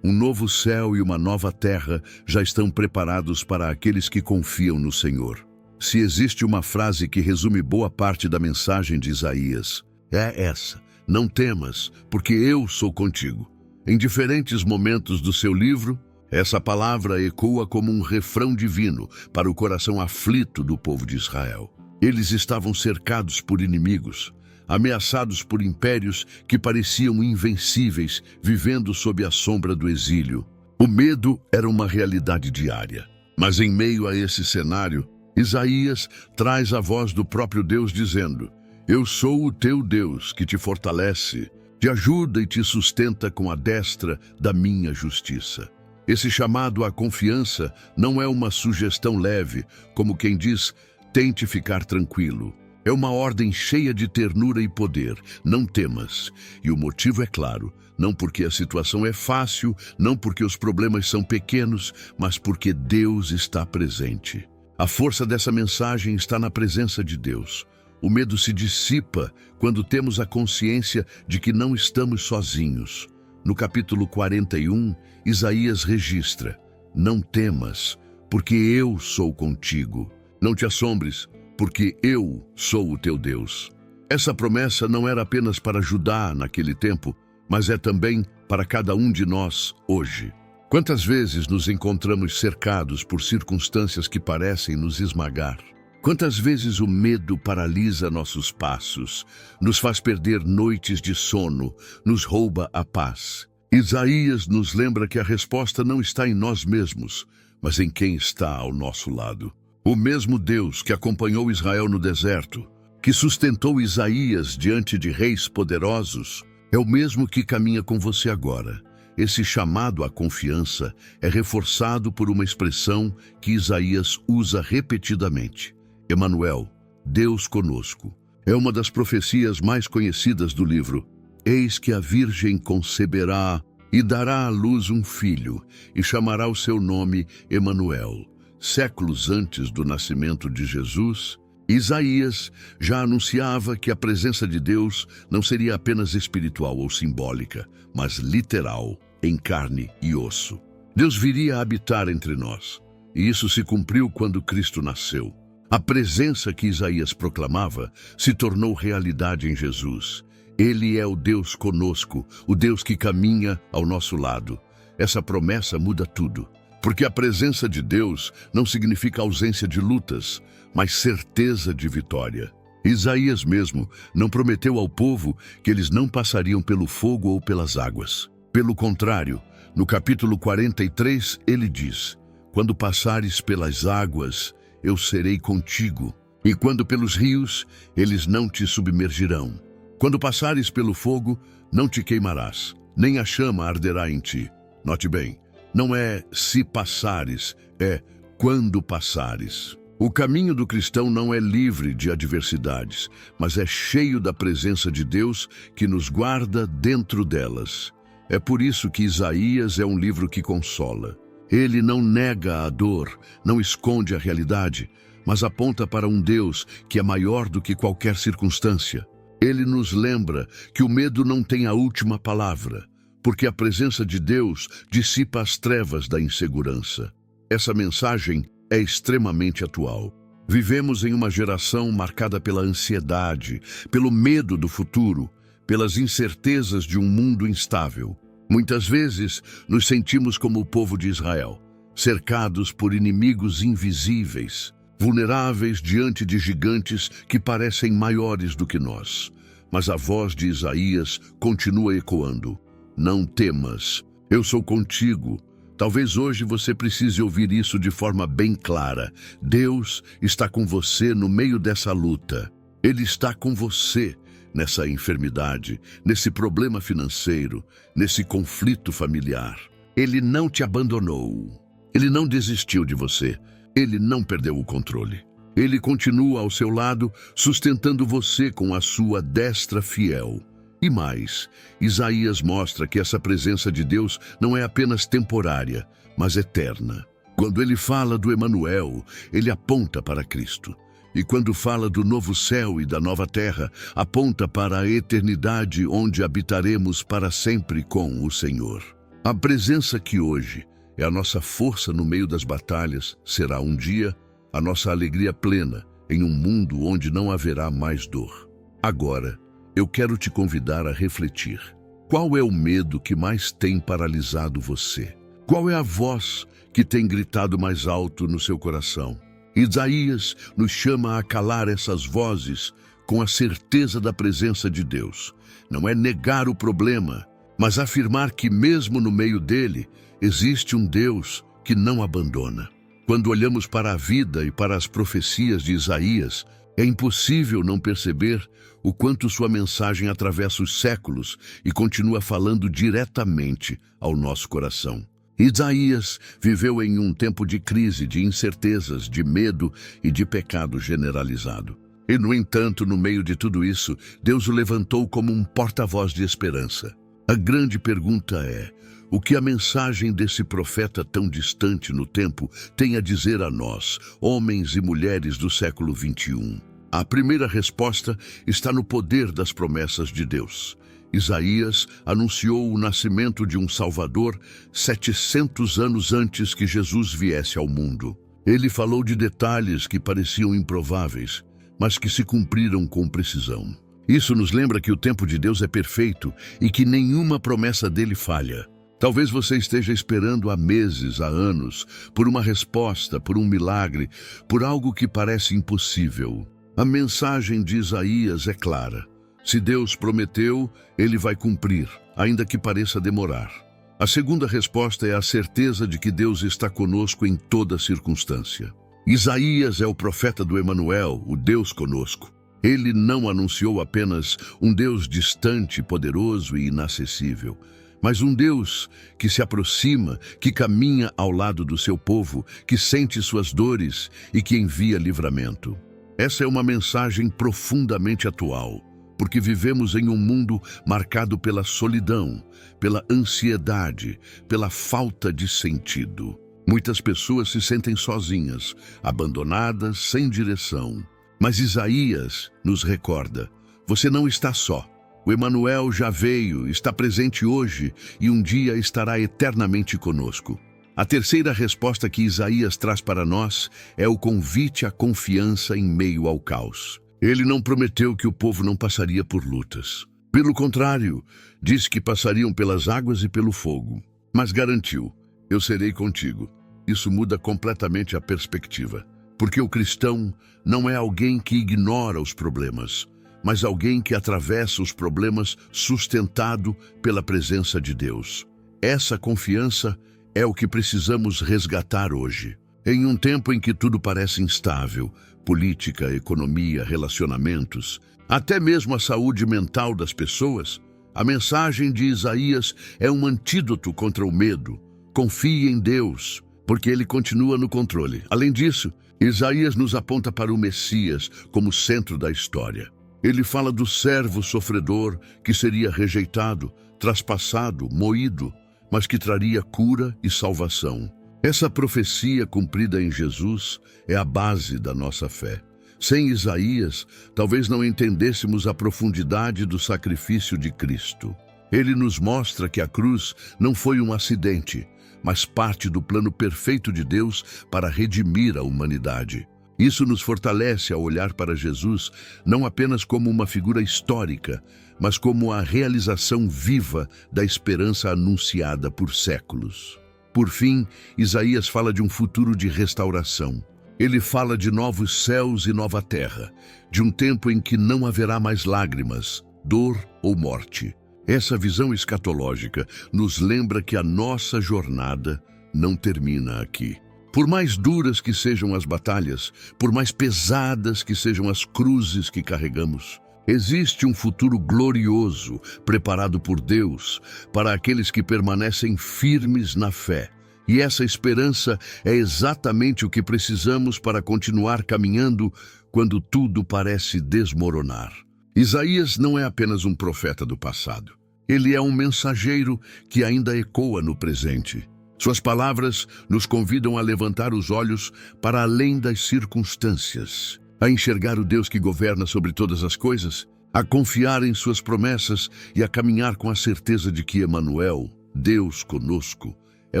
Um novo céu e uma nova terra já estão preparados para aqueles que confiam no Senhor. Se existe uma frase que resume boa parte da mensagem de Isaías, é essa: não temas, porque eu sou contigo. Em diferentes momentos do seu livro, essa palavra ecoa como um refrão divino para o coração aflito do povo de Israel. Eles estavam cercados por inimigos, ameaçados por impérios que pareciam invencíveis, vivendo sob a sombra do exílio. O medo era uma realidade diária. Mas em meio a esse cenário, Isaías traz a voz do próprio Deus dizendo: eu sou o teu Deus que te fortalece, te ajuda e te sustenta com a destra da minha justiça. Esse chamado à confiança não é uma sugestão leve, como quem diz, tente ficar tranquilo. É uma ordem cheia de ternura e poder. Não temas. E o motivo é claro. Não porque a situação é fácil, não porque os problemas são pequenos, mas porque Deus está presente. A força dessa mensagem está na presença de Deus. O medo se dissipa quando temos a consciência de que não estamos sozinhos. No capítulo 41, Isaías registra: não temas, porque eu sou contigo. Não te assombres, porque eu sou o teu Deus. Essa promessa não era apenas para Judá naquele tempo, mas é também para cada um de nós hoje. Quantas vezes nos encontramos cercados por circunstâncias que parecem nos esmagar? Quantas vezes o medo paralisa nossos passos, nos faz perder noites de sono, nos rouba a paz? Isaías nos lembra que a resposta não está em nós mesmos, mas em quem está ao nosso lado. O mesmo Deus que acompanhou Israel no deserto, que sustentou Isaías diante de reis poderosos, é o mesmo que caminha com você agora. Esse chamado à confiança é reforçado por uma expressão que Isaías usa repetidamente: Emanuel, Deus conosco. É uma das profecias mais conhecidas do livro. Eis que a Virgem conceberá e dará à luz um filho, e chamará o seu nome Emanuel. Séculos antes do nascimento de Jesus, Isaías já anunciava que a presença de Deus não seria apenas espiritual ou simbólica, mas literal, em carne e osso. Deus viria a habitar entre nós, e isso se cumpriu quando Cristo nasceu. A presença que Isaías proclamava se tornou realidade em Jesus. Ele é o Deus conosco, o Deus que caminha ao nosso lado. Essa promessa muda tudo. Porque a presença de Deus não significa ausência de lutas, mas certeza de vitória. Isaías mesmo não prometeu ao povo que eles não passariam pelo fogo ou pelas águas. Pelo contrário, no capítulo 43, ele diz: quando passares pelas águas, eu serei contigo, e quando pelos rios, eles não te submergirão. Quando passares pelo fogo, não te queimarás, nem a chama arderá em ti. Note bem, não é se passares, é quando passares. O caminho do cristão não é livre de adversidades, mas é cheio da presença de Deus que nos guarda dentro delas. É por isso que Isaías é um livro que consola. Ele não nega a dor, não esconde a realidade, mas aponta para um Deus que é maior do que qualquer circunstância. Ele nos lembra que o medo não tem a última palavra, porque a presença de Deus dissipa as trevas da insegurança. Essa mensagem é extremamente atual. Vivemos em uma geração marcada pela ansiedade, pelo medo do futuro, pelas incertezas de um mundo instável. Muitas vezes nos sentimos como o povo de Israel, cercados por inimigos invisíveis, vulneráveis diante de gigantes que parecem maiores do que nós. Mas a voz de Isaías continua ecoando: não temas, eu sou contigo. Talvez hoje você precise ouvir isso de forma bem clara. Deus está com você no meio dessa luta. Ele está com você nessa enfermidade, nesse problema financeiro, nesse conflito familiar. Ele não te abandonou. Ele não desistiu de você. Ele não perdeu o controle. Ele continua ao seu lado, sustentando você com a sua destra fiel. E mais, Isaías mostra que essa presença de Deus não é apenas temporária, mas eterna. Quando ele fala do Emanuel, ele aponta para Cristo. E quando fala do novo céu e da nova terra, aponta para a eternidade onde habitaremos para sempre com o Senhor. A presença que hoje é a nossa força no meio das batalhas será um dia a nossa alegria plena em um mundo onde não haverá mais dor. Agora, eu quero te convidar a refletir. Qual é o medo que mais tem paralisado você? Qual é a voz que tem gritado mais alto no seu coração? Isaías nos chama a calar essas vozes com a certeza da presença de Deus. Não é negar o problema, mas afirmar que mesmo no meio dele existe um Deus que não abandona. Quando olhamos para a vida e para as profecias de Isaías, é impossível não perceber o quanto sua mensagem atravessa os séculos e continua falando diretamente ao nosso coração. Isaías viveu em um tempo de crise, de incertezas, de medo e de pecado generalizado. E, no entanto, no meio de tudo isso, Deus o levantou como um porta-voz de esperança. A grande pergunta é: o que a mensagem desse profeta tão distante no tempo tem a dizer a nós, homens e mulheres do século XXI? A primeira resposta está no poder das promessas de Deus. Isaías anunciou o nascimento de um Salvador 700 anos antes que Jesus viesse ao mundo. Ele falou de detalhes que pareciam improváveis, mas que se cumpriram com precisão. Isso nos lembra que o tempo de Deus é perfeito e que nenhuma promessa dele falha. Talvez você esteja esperando há meses, há anos, por uma resposta, por um milagre, por algo que parece impossível. A mensagem de Isaías é clara. Se Deus prometeu, ele vai cumprir, ainda que pareça demorar. A segunda resposta é a certeza de que Deus está conosco em toda circunstância. Isaías é o profeta do Emanuel, o Deus conosco. Ele não anunciou apenas um Deus distante, poderoso e inacessível, mas um Deus que se aproxima, que caminha ao lado do seu povo, que sente suas dores e que envia livramento. Essa é uma mensagem profundamente atual, porque vivemos em um mundo marcado pela solidão, pela ansiedade, pela falta de sentido. Muitas pessoas se sentem sozinhas, abandonadas, sem direção. Mas Isaías nos recorda: você não está só. O Emanuel já veio, está presente hoje e um dia estará eternamente conosco. A terceira resposta que Isaías traz para nós é o convite à confiança em meio ao caos. Ele não prometeu que o povo não passaria por lutas. Pelo contrário, disse que passariam pelas águas e pelo fogo. Mas garantiu: eu serei contigo. Isso muda completamente a perspectiva. Porque o cristão não é alguém que ignora os problemas, mas alguém que atravessa os problemas sustentado pela presença de Deus. Essa confiança é o que precisamos resgatar hoje. Em um tempo em que tudo parece instável, política, economia, relacionamentos, até mesmo a saúde mental das pessoas, a mensagem de Isaías é um antídoto contra o medo. Confie em Deus, porque Ele continua no controle. Além disso, Isaías nos aponta para o Messias como centro da história. Ele fala do servo sofredor que seria rejeitado, traspassado, moído, mas que traria cura e salvação. Essa profecia cumprida em Jesus é a base da nossa fé. Sem Isaías, talvez não entendêssemos a profundidade do sacrifício de Cristo. Ele nos mostra que a cruz não foi um acidente, mas parte do plano perfeito de Deus para redimir a humanidade. Isso nos fortalece ao olhar para Jesus não apenas como uma figura histórica, mas como a realização viva da esperança anunciada por séculos. Por fim, Isaías fala de um futuro de restauração. Ele fala de novos céus e nova terra, de um tempo em que não haverá mais lágrimas, dor ou morte. Essa visão escatológica nos lembra que a nossa jornada não termina aqui. Por mais duras que sejam as batalhas, por mais pesadas que sejam as cruzes que carregamos, existe um futuro glorioso preparado por Deus para aqueles que permanecem firmes na fé. E essa esperança é exatamente o que precisamos para continuar caminhando quando tudo parece desmoronar. Isaías não é apenas um profeta do passado. Ele é um mensageiro que ainda ecoa no presente. Suas palavras nos convidam a levantar os olhos para além das circunstâncias, a enxergar o Deus que governa sobre todas as coisas, a confiar em suas promessas e a caminhar com a certeza de que Emanuel, Deus conosco, é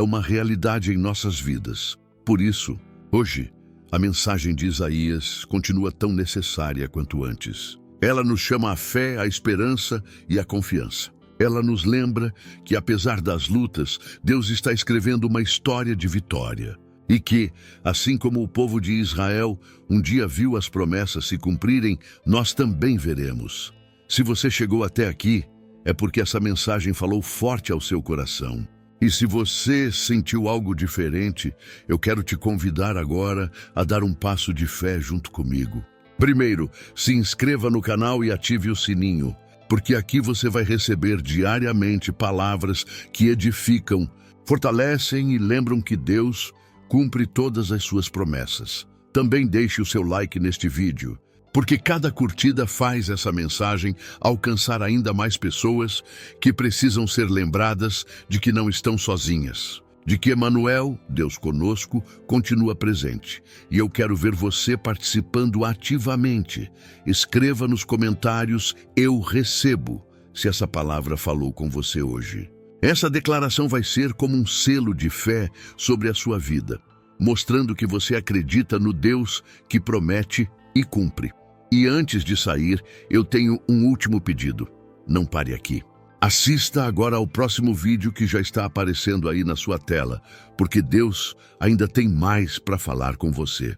uma realidade em nossas vidas. Por isso, hoje, a mensagem de Isaías continua tão necessária quanto antes. Ela nos chama à fé, à esperança e à confiança. Ela nos lembra que, apesar das lutas, Deus está escrevendo uma história de vitória. E que, assim como o povo de Israel um dia viu as promessas se cumprirem, nós também veremos. Se você chegou até aqui, é porque essa mensagem falou forte ao seu coração. E se você sentiu algo diferente, eu quero te convidar agora a dar um passo de fé junto comigo. Primeiro, se inscreva no canal e ative o sininho, porque aqui você vai receber diariamente palavras que edificam, fortalecem e lembram que Deus cumpre todas as suas promessas. Também deixe o seu like neste vídeo, porque cada curtida faz essa mensagem alcançar ainda mais pessoas que precisam ser lembradas de que não estão sozinhas, de que Emanuel, Deus conosco, continua presente. E eu quero ver você participando ativamente. Escreva nos comentários "Eu recebo", se essa palavra falou com você hoje. Essa declaração vai ser como um selo de fé sobre a sua vida, mostrando que você acredita no Deus que promete e cumpre. E antes de sair, eu tenho um último pedido. Não pare aqui. Assista agora ao próximo vídeo que já está aparecendo aí na sua tela, porque Deus ainda tem mais para falar com você.